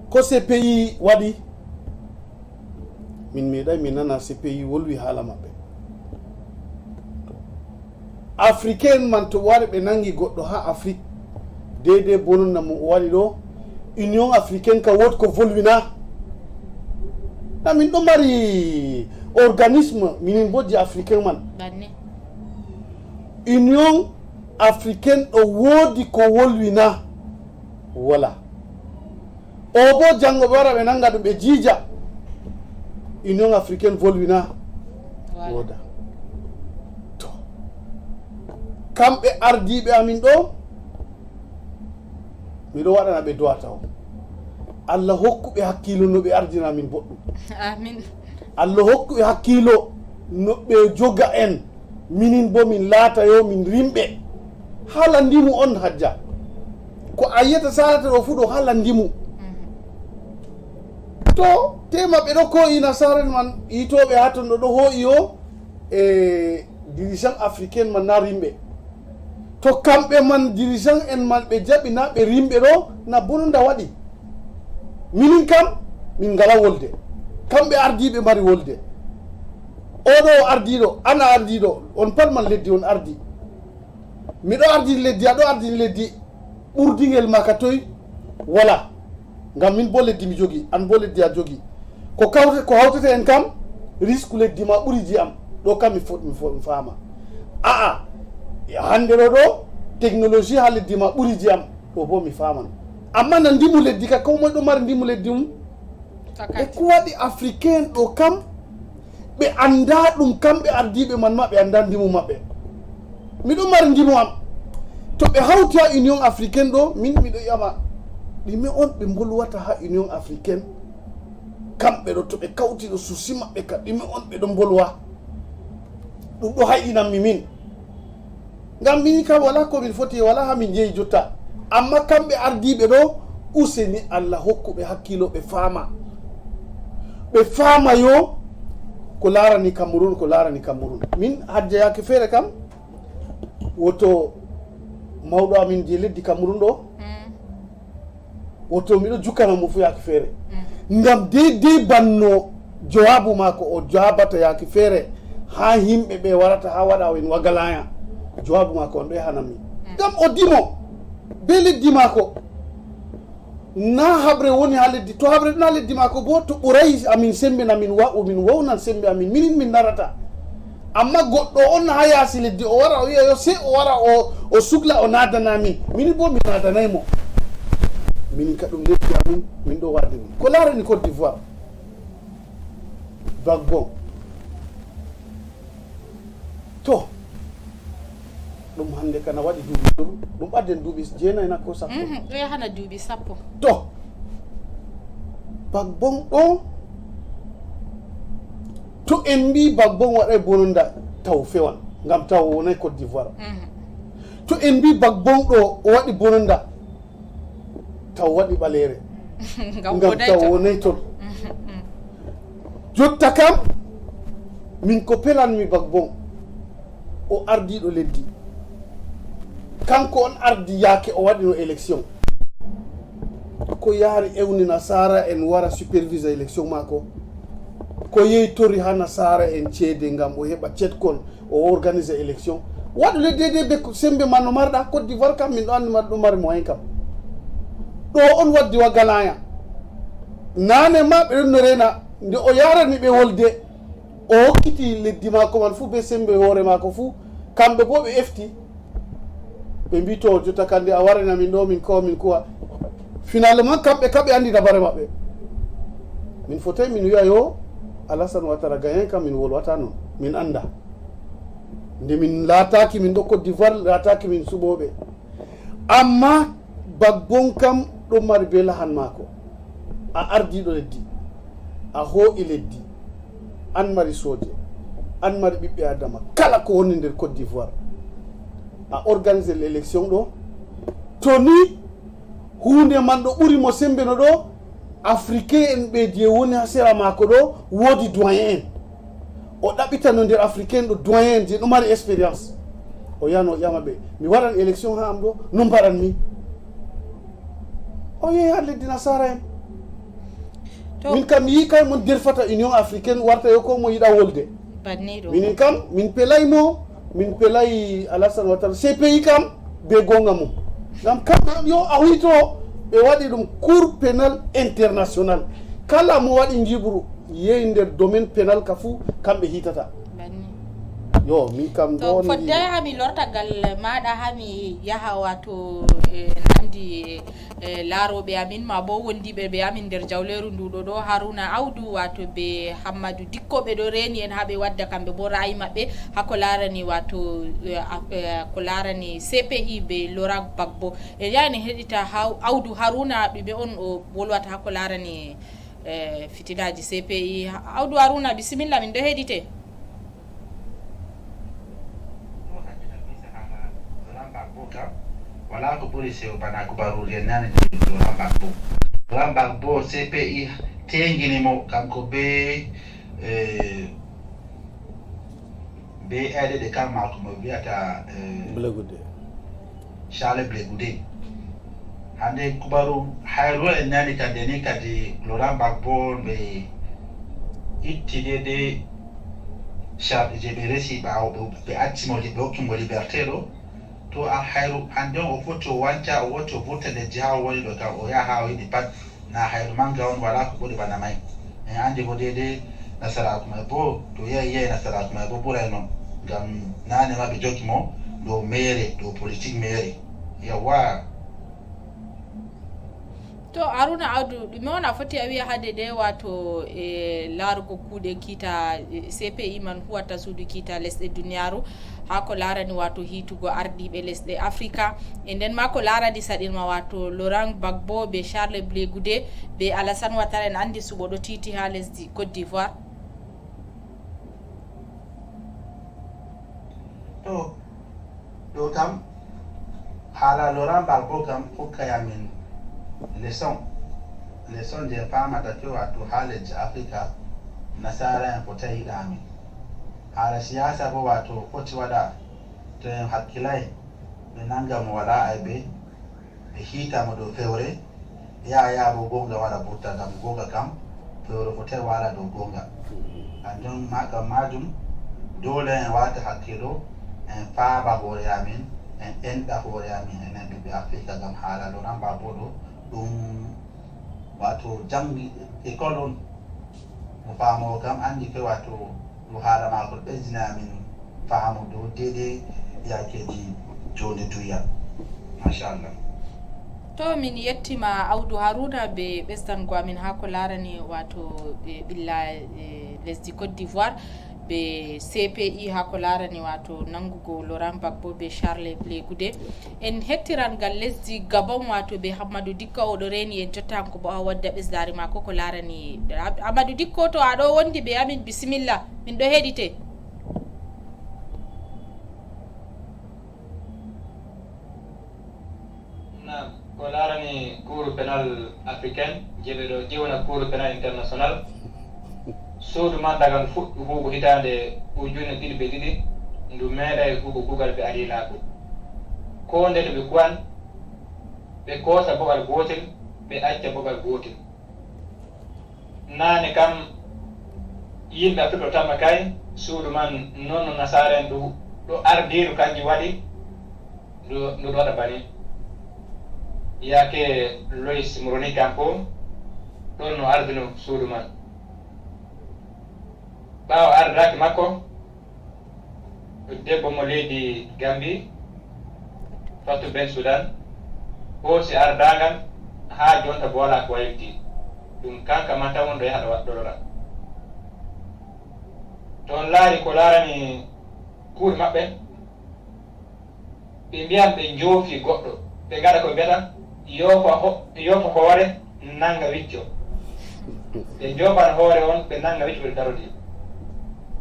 ko CPI waɗi min meeɗay mi nana CPI wolwi haala maɓɓe africain man to wari ɓe nangi goɗɗo ha Afrique dede bononda mo waɗi ɗo union africaine ka wodi ko volwina na min ɗo mari organisme minin bo je africain man union africaine ɗo woodi ko wolwina wala o bo janngo ɓe wara ɓe nanga ɗum ɓe jiija union africaine volwina woda to kamɓe ardiɓe amin ɗo miɗo waɗana ɓe duwata o Allah hokkuɓe hakkilo no ɓe ardina min boɗɗum amin Allah hokkuɓe hakkilo no ɓe joga en minin bo min laatayo min rimɓe haala ndimu on hajja ko a yiyata salata ɗo fu ɗo haala ndimu to tema ɓe ɗo koyi nasaren man yitoɓe ha ton ɗo hoyi o e dirigeant africaine man na rimɓe to kamɓe man dirigeant en man ɓe jaɓi na ɓe rimɓe ɗo na bononda waɗi minin kam min ngala wolde kamɓe ardiɓe mari wolde oɗo ardiɗo ana ardiɗo on pat man leddi on ardi miɗo ardini leddi aɗo ardini leddi ɓurdigel maka toy wala ngam min bo leddi mi jogi an bo leddi a jogi ko hawtete en kam risque leddi ma ɓuri ji am ɗo kam mi faama aa hande ɗo technologie ha leddi ma ɓuri ji am ɗo bo mi faman amma na ndimu leddi ka ko moy ɗo mari ndimu leddi mum e ko waɗi africain ɗo kam ɓe anda ɗum kamɓe ardiɓe man ma ɓe anda ndimu maɓɓe miɗo mari ndimu am to ɓe hawti ha union africaine ɗo min miɗo ƴama ɗime on ɓe bolwata ha union africaine kamɓe ɗo to ɓe kawti ɗo susi maɓɓe ka ɗime on ɓe ɗon bolwa ɗum ɗo hayɗinanmi min ngam mini kam wala komin foti wala ha min jeeyi jotta amma kamɓe ardiɓe ɗo useni Allah hokkuɓe hakkilo ɓe faama yo ko larani Cameroun min hajjayake feere kam woto mawɗo amin je leddi Cameroun ɗo woto miɗo jukkana mo fu yake feere ngam deydey banno jawabu mako o jawabata yake feere ha yimɓe ɓe warata ha waɗa en wagalaya jawabu mako on ɗo yahanami ngam o dimo be leddi mako na habre woni ha leddi to habre na leddi mako bo to ɓuray amin sembe na min wawnan sembe amin minin min narata amma goɗɗo on ha yaasi leddi o wara o wiya yo se o wara o sugla o nadana minin bo mi nadanaymo minin ka ɗum leddi amin min ɗo wadde ni ko larani Côte d'Ivoire Gbagbo to ɗum hande kana waɗi duuɓi ɗum ɗum ɓadden duuɓi 9 na ko 10 ɗo yahana duuɓi 10 to Gbagbo ɗo to en mbi Gbagbo waɗay bononda taw fewan ngam taw wonay Côte d'Ivoire to en mbi Gbagbo ɗo o waɗi bononda taw waɗi ɓaleere ngam taw wonay ton jotta kam min ko pelanmi Gbagbo o ardiɗo leddi kanko on ardi yaake o waɗino élection ko yaari ewni nasara en wara supervise élection mako ko yeytori ha nasara en ceede ngam o heɓa cetkon o organise élection waɗu le dede be sembe man no marɗa Côte d'Ivoire kam min ɗo andi ɗo mari moyen kam ɗo on waddi wagalaya nane ma ɓe ɗon no rena nde o yarani ɓe wolde o hokkiti leddi mako man fuu be sembe hoore mako fuu kamɓe bo ɓe efti ɓe mbi to jotta kandi a warana min ɗo min ko min kuwa finalement kamɓe kaɓe andi dabare maɓɓe min fotai min wiya yo Alassane Ouattara gayen kam min wolwata noon min anda nde min laataki min ɗo Côte d'Ivoire laataki min suɓoɓe amma Gbagbo kam ɗo mari be lahan mako a ardiɗo leddi a hoo'i leddi an mari soje an mari ɓiɓɓe adama kala ko woni nder Côte d'Ivoire a organise l'élection ɗo to ni hunde man ɗo ɓuri mo sembeno ɗo africain en ɓe je woni ha sera mako ɗo woodi doyen en o ɗaɓitano nder africain ɗo doyen je ɗo mari expérience o yano o ƴama ɓe mi waɗan élection ha am ɗo no mbaɗanmi o yehi ha leddi nasara en min kam mi yi kay mon derfata union africaine warta yo ko mo yiɗa wolde minin kam min pelaymo min pelay Alassane Ouattara CPI kam be gonga mum ngam kamɓe yo a huyto ɓe waɗi ɗum cour pénal international kala mo waɗi jibru yehi nder domaine pénal ka fuu kamɓe hitata yo min kam to fodde hami lortagal maɗa hami yaha wato nandi laaroɓe amin ma bo wondiɓe ɓe amin nder jawleru nduɗo ɗo Haruna Audou wato be Hammadou Dikko ɓe ɗo reni en haɓe wadda kamɓe bo ra'ayi maɓɓe hako larani wato ko larani CPI be Laurent Gbagbo e yani heɗita Audou Haruna ɓiɓe on o wolwata hako larani fitinaji CPI Audou Haruna bisimilla min ɗo heɗite. wala ko ɓuri sew bana ko baruri nane Laurent Gbagbo CPI tenginimo kanko be aide de kam mako mo wiyata Charles Blé Goudé hande kubaru hayru en nani kadi ni kadi Laurent Gbagbo ɓe itti de charge je ɓe resi ɓawo ɓe accimo ɓe hokkimo liberté ɗo to a hayru hande o foti o wanca o woti o vurta leddi ha o woni ɗo kam o yaha ha o yiɗi pat na hayru manga on wala ko ɓuri bana may en andi bo dede nasaraku may bo to yehi nasaraku may bo ɓuray noon ngam nane ma ɓe jogi mo dow maire dow politique maire yawa to Haruna Audou ɗume on a foti a wiya hade de wato laarugo kuuɗe kiita CPI man huwata suudu kiita lesɗe duniyaru ha ko larani wato hitugo ardiɓe lesɗe Africa e nden ma ko larani saɗirma wato Laurent Gbagbo be Charles Blé Goudé be Alassane Ouattara en andi suɓo ɗo titi ha lesdi Côte d'Ivoire to ɗo kam haala Laurent Gbagbo kam hokkayamin leçon je famata to wato ha leddi Africa nasara en fotai yiɗa amin haala siyasa bo wato foti waɗa to en hakkilay ɓe nanga mo wala aybe ɓe hiitamo dow fewre ya bo gonga waɗa burta gam gonga kam fewre fotai wala dow gonga anjon gam majum dole en wata hakkilo en faaba hoore amin en enɗa hoore amin enen ɓiɓɓe Africa gam haala Laurent Gbagbo ɗo ɗum wato jangi école on mo faamo kam andi ke wato no haala mako ɓesdina amin faamu dow dede yakeji joni duya machallah to min yettima Audou Haruna be ɓesdango amin ha ko larani wato ɓe ɓilla lesdi Côte d'Ivoire be CPI ha ko larani wato nangugo Laurent Gbagbo be Charles Blé Goudé en hettirangal lesdi Gabon wato be Hammadou Dikko oɗo reni en jotta ko bo a wadda ɓesdari mako ko larani Hammadou Dikko to aɗo wondi be amin bisimilla min ɗo heɗite. na ko larani cour pénal africaine jeɓe ɗo ƴewna cour pénal international suudu man daga fuɗɗu huugo hitande ujune ɗiɗi ɓe ɗiɗi ndu meeɗa e huugo kuugal ɓe arilaako ko nde to ɓe kuwan ɓe koosa boɓal gootel ɓe acca boɓal gootel naane kam yimɓe a fiɗo tamma kay suudu man noon no nasara en ɗo ardiru kanji waɗi ndu waɗa bani yake Lois Moroni Campo ɗon no ardino suudu man ɓaawo ardaki makko debbo mo leydi Gambi Fatou Ben Soudan hoosi ardangal haa jonta bo wala ko wayliti ɗum kanka man tan wonɗo yaha ɗo waɗɗorora to on laari ko laarani kuuɗe maɓɓe ɓe mbiyan ɓe njoofi goɗɗo ɓe ngaɗa ko mbiyata yoofa hoore nanga wicco ɓe joofan hoore on ɓe nanga wicco ɓe darodi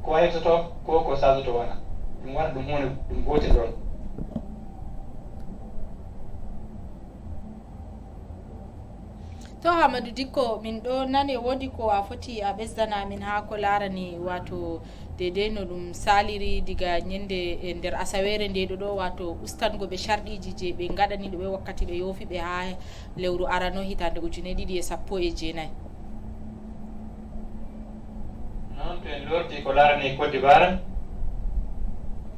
ko hettoto ko sasoto wona ɗum wona ɗum hunde ɗum gotel ɗon to Hamadou Dikko min ɗo nane woodi ko a foti a ɓesdana min ha ko larani wato dede no ɗum saliri diga ñande e nder asawere nde ɗo wato ustango ɓe sharɗiji je ɓe gaɗani ɗo ɓe wakkati ɓe yoofi ɓe ha lewru arano hitande 2019 noon to en lorti ko larani Côte d'Ivoire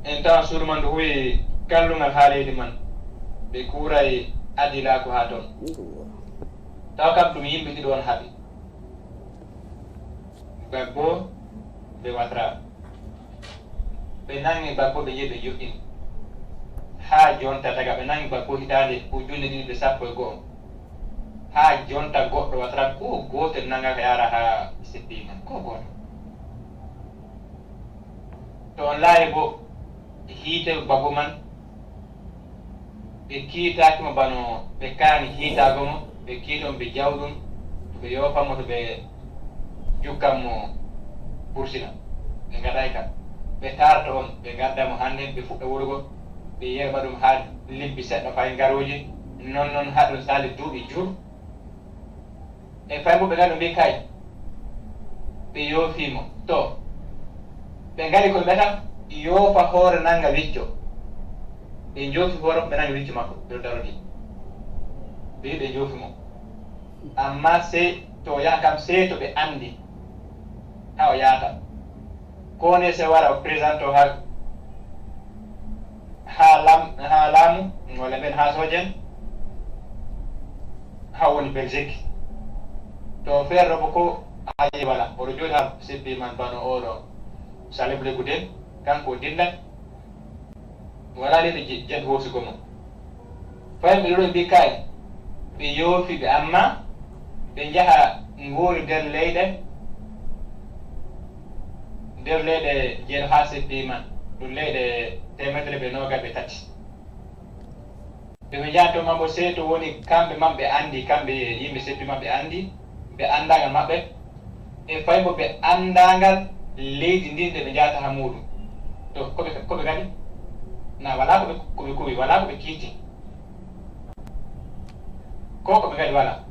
en tawa suudu man ndu huwi kallugal ha leydi man ɓe kuuray adilako ha toon taw kam ɗum yimɓe ɗiɗo on haaɓi Gbagbo ɓe Ouattara ɓe nangi Gbagbo ɓe yehi ɓe joɗɗini ha jonta taga ɓe nangi Gbagbo hitande 2010 ha jonta goɗɗo Ouattara ko gotel nangaka yara ha seppi man ko goto to on laari bo hiite Gbagbo man ɓe kiitakimo bano ɓe kaani hiitago mo ɓe kiiton ɓe jawɗum to ɓe yofanmo to ɓe jukkanmo bursina ɓe gaɗay kam ɓe tarta on ɓe gaddamo hannde ɓe fuɗɗa wurgo ɓe yerɓa ɗum ha libbi seɗɗa fay ngaroji non ha ɗum sali duuɓi jur e fay bo ɓe gaɗo mbi kay ɓe yoofimo to ɓe gaɗi ko mbiyata yoofa hoore nanga wicco ɓe joofi hoore ɓe nanga wicco makko ɓeɗo darodi ɓe ɓe joofi mo amma sey to yaha kam sey to ɓe andi ha o yahata kone se wara o présente o ha laamu walla mben ha sojen ha woni Belgique to feere bo ko ayi wala oɗo jooɗi ha seppi man bano oɗo Salible Goudel kanko dillat wala leydi jet hoosugo mo fayi ɓe ɗo mbi kay ɓe yoofi ɓe amma ɓe jaha nguuri nder leyɗe jeeɗo ha seppi man ɗum leyɗe 123 ɓe jaha to mambo sey to woni kamɓe man ɓe andi kamɓe yimɓe seppi man ɓe andi ɓe andagal maɓɓe e fayi bo ɓe andagal leydi ndi nde ɓe jahata ha muɗum to koɓe kadi na wala koɓe kuwi wala koɓe kiiti ko koɓe kadi wala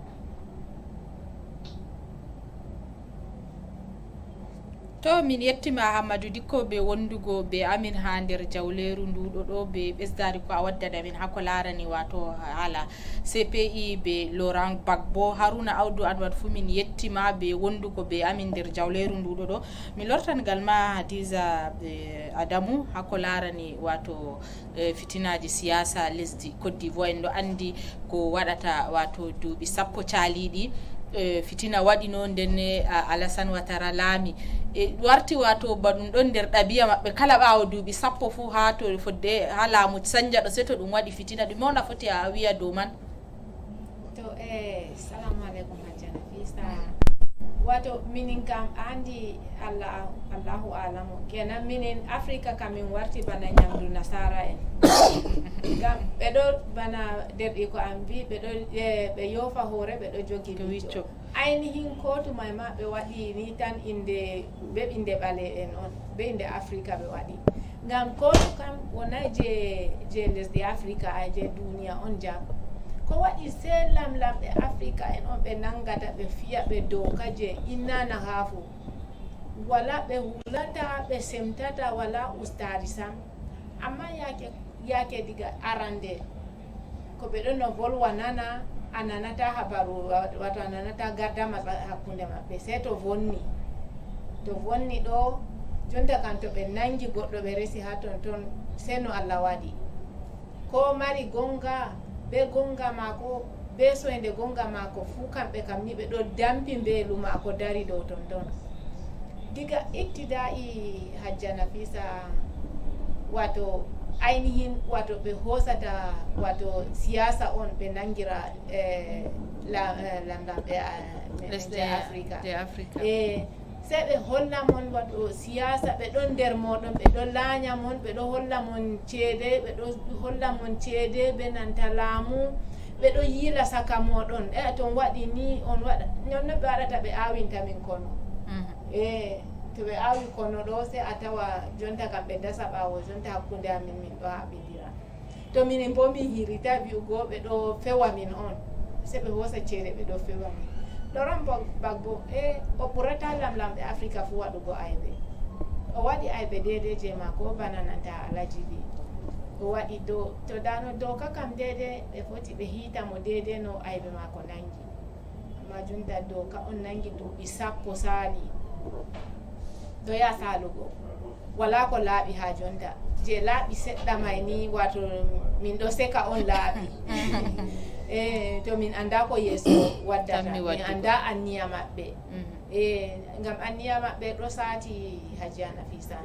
to min yettima Hamadou Dikko be wondugo be amin ha nder jawleru nduɗo ɗo be ɓesdari ko a waddana min hako larani wato haala CPI be Laurent Gbagbo Haruna Audou Anwar fu min yettima be wondugo be amin nder jawleru nduɗo ɗo mi lortangal ma Hadiza Adamu hako larani wato fitinaji siyasa lesdi Côte d'Ivoire en ɗo andi ko waɗata wato duuɓi 10 caliɗi fitina waɗino ndenne Alassane Ouattara laami warti wato ba ɗum ɗon nder ɗabi'a maɓɓe kala ɓaawo duuɓi 10 fuu ha to fodde ha laamu sanja ɗo sei to ɗum waɗi fitina ɗume on a foti a wiya dow man to salamu aleykum Hajja Nafisa wato minin kam andi allahu alamu kenan minin Africa kam min warti bana ñamdu nasara en gam ɓeɗo bana derɗi ko an mbi ɓe yoofa hoore ɓeɗo jogi wicco ainihin kotu may ma ɓe waɗi ni tan inde ɓale en on be inde Africa ɓe waɗi gam kotu kam wonay je lesdi Africa je duniya on jam ko waɗi se lamlamɓe Africa en on ɓe nangata ɓe fiya ɓe doka je innana haafo wala ɓe hulata ɓe semtata wala ustari sam amma yake diga arande ko ɓe ɗon no volwa nana a nanata habaru wato a nanata gardama hakkunde maɓɓe se to vonni ɗo jonta kan to ɓe nangi goɗɗo ɓe resi ha ton se no Allah waɗi ko mari gonga be gonga mako be soyde gonga mako fuu kamɓe kam ni ɓe ɗo dampi mbeelu mako dari dow ton ɗon diga ittida'i Hajja Nafisa wato ainihin wato ɓe hosata wato siyasa on ɓe nangira lamlamɓe lesɗe africa sei ɓe holla mon waɗo siyasa ɓe ɗon nder moɗon ɓe ɗo laanya mon ɓe ɗo holla mon ceede ɓe ɗo holla mon ceede ɓe nanta laamu ɓe ɗo yiila saka moɗon ton waɗi ni on waɗa nonno ɓe waɗata ɓe awinta min kono to ɓe awi kono ɗo sei a tawa jonta kam ɓe dasa ɓawo jonta hakkunde amin min ɗo haɓidira to minin bo min hirita wi'ugo ɓe ɗo fewa min on sei ɓe hosa ceede ɓe ɗo fewa min Laurent Gbagbo o ɓurata lamlamɓe Africa fu waɗugo aybe o waɗi aybe dede je mako bana nanta Alaji bi o waɗi dow to dano doka kam dede ɓe foti ɓe hiita mo dede no aybe mako nangi amma junta doka on nangi duuɓi 10 saali do ya salugo wala ko laaɓi ha jonta je laaɓi seɗɗa may ni wato min ɗo seka on laaɓi to min anda ko yeeso waddata min anda anniya maɓɓe ngam anniya maɓɓe ɗo saati Hajja Nafisa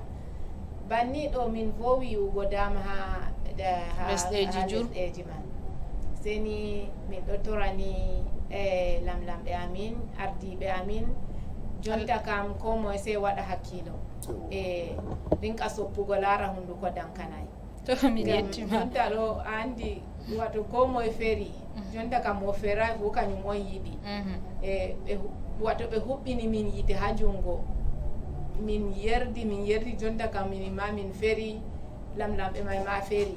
banni ɗo min vowi wi'ugo dama ha lesɗeji man seni min ɗo torani lamlamɓe amin ardiɓe amin jonta kam ko moye sei waɗa hakkilo rinka soppugo laara hunduko dankanayi to mi yettima jonta ɗo andi wato ko moye feri jonta kam mo ferai fu kañum on yiɗi wato ɓe huɓɓini min yite ha jungo min yerdi jonta kam minima min feri lamlamɓe may ma feri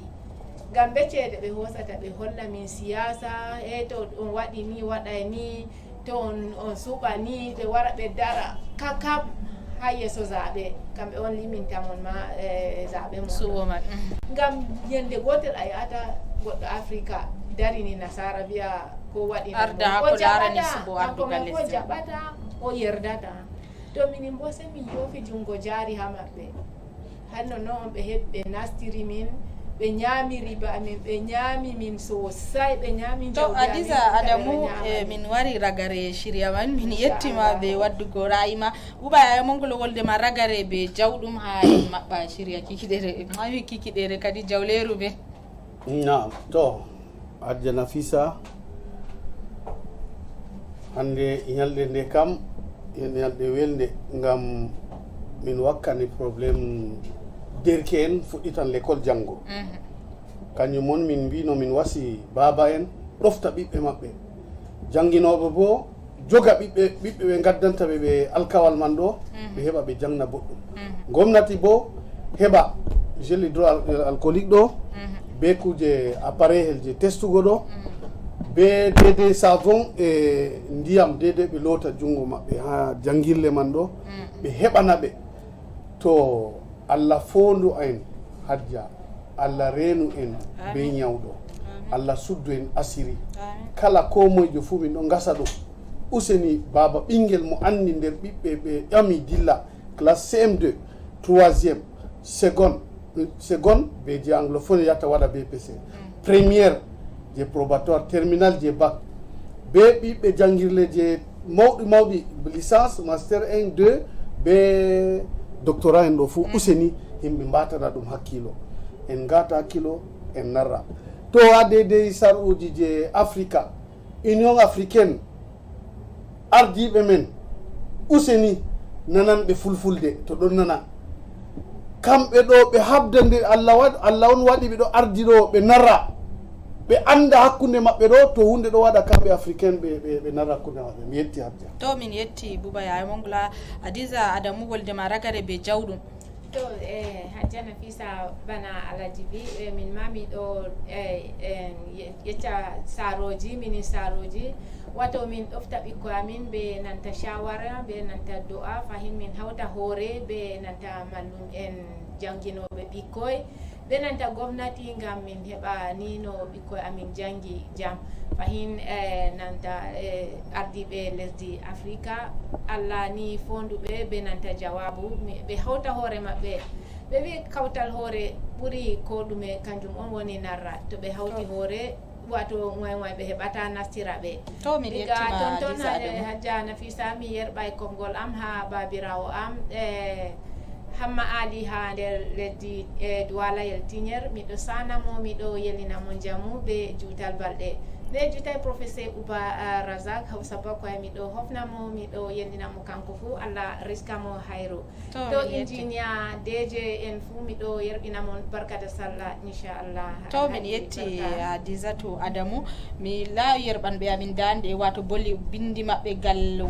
ngam be ceede ɓe hosata ɓe holla min siyasa to on waɗi ni waɗay ni to on suɓa ni ɓe wara ɓe dara kakab ha yeeso zaɓe kamɓe on limintamon ma zaɓe mon suwoman ngam yende gotel a yahata goɗɗo Africa darini nasara wiya ko waɗi arda ko larani subo ardugal ko jaɓata o yerdata to minin bo se min yofi jungo jaari ha maɓɓe hanno noon ɓe heɓɓe nastiri min ɓe ñaami riba amin ɓe ñaami min sosai ɓe ñaami to Hadiza Adamu min wari ragare shirya man min yettima ɓe waddugo ra'ima Buba Yaya Mongolo woldema ragare ɓe jawɗum ha en maɓɓa shirya kikiɗere kadi jawleru ɓe na to Hajja Nafisa hande ñalɗe nde kam ñalɗe welde ngam min wakkani probléme derke en fuɗɗitan l'école janngo kañum on min mbino min wasi baba en ɗofta ɓiɓɓe maɓɓe jannginoɓe bo joga ɓiɓɓe ɓe gaddanta ɓe ɓe alkawal man ɗo ɓe heɓa ɓe jangna boɗɗum gomnati bo heɓa gel hydroalcoolique ɗo be kuje appareil je testugo ɗo be dede savon e ndiyam dede ɓe loota junngo maɓɓe ha jangirle man ɗo ɓe heɓana ɓe to Allah fondu en Hajja Allah reenu en be nyawɗo Allah suddu en asiri kala ko moyjo fu min ɗo gasa ɗo useni baba ɓingel mo andi nder ɓiɓɓe ɓe ƴami dilla classe CM2 troisiéme seconde be je anglophone yatta waɗa BPC première je probatoire terminal je bac be ɓiɓɓe jangirle je mawɗi licence master 1 2 be doctorat en ɗo fu useni yimɓe mbatana ɗum hakkilo en gata hakkilo en narra to adede sar'uji je Africa Union africaine ardiɓe men useni nananɓe fulfulde to ɗon nana kamɓe ɗo ɓe habda nde Allah on waɗi ɓe ɗo ardi ɗo ɓe narra ɓe anda hakkunde maɓɓe ɗo to hunde ɗo waɗa kamɓe africaine ɓe narra hakkunde maɓɓe mi yetti Hajja to min yetti Buba Yaya Mongolo Hadiza Adamu woldema ragare ɓe jawɗum to Hajja Nafisa bana Alaji bi min mami ɗo yecca saroji minin saroji wato min ɗofta ɓikkoy amin ɓe nanta shawara ɓe nanta do'a fahin min hawta hoore ɓe nanta mallum en janginoɓe ɓikkoy ɓe nanta gomnati ngam min heɓa ni no ɓikkoy amin jangi jam fahin nanta ardiɓe lesdi Africa Allah ni fonduɓe ɓe nanta jawabu ɓe hawta hoore maɓɓe ɓe wi kawtal hoore ɓuri ko ɗume kanjum on woni narra to ɓe hawti hoore wato ngoy be hebata nastirabe to mi yettima ton hajja Nafisa mi yerbay komgol am ha babirawo am hamma ali ha nder leddi Douala Yeltiniére miɗo sanamo miɗo yelinamo jamu be juutal balɗe be jutay professeur Uba Razak Hausa Bakoy miɗo hofnamo miɗo yelinamo kanko fu Allah riskamo hayro to engineer DJ en fu miɗo yerbinamo barkada sallah inchallah to min yetti Hadizatu Adamu mi la yerbanɓe amin dande wato bolli bindi mabɓe gal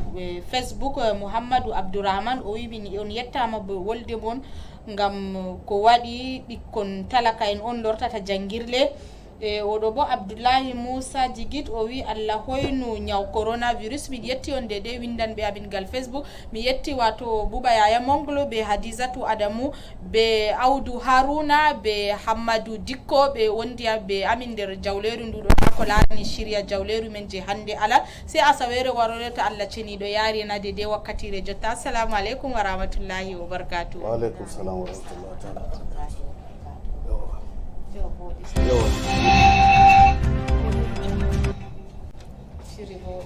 Facebook Mouhamadou Abdourahmane o wi min on yettama bo wolde mon ngam ko waɗi ɓikkon talaka en on lortata jangirle oɗo bo Abdoulahi Moussa Djigit o wi Allah hoynu nyaw coronavirus mi yetti on de windanɓe amin gal Facebook mi yetti wato Bouba Yaya Monglo be Hadizatu Adamu be Audou Haruna be Hammadou Dikko be wondiya be amin nder jawleru nduɗo ko larani shirya jawleru men je hande ala sai asawere warore to Allah ceniɗo yaari nade de wakkatire jotta assalamu alaikum wa rahmatullahi wa barakatuh. Wa alaikum salam wa rahmatullahi wa barakatuh. Shiri bo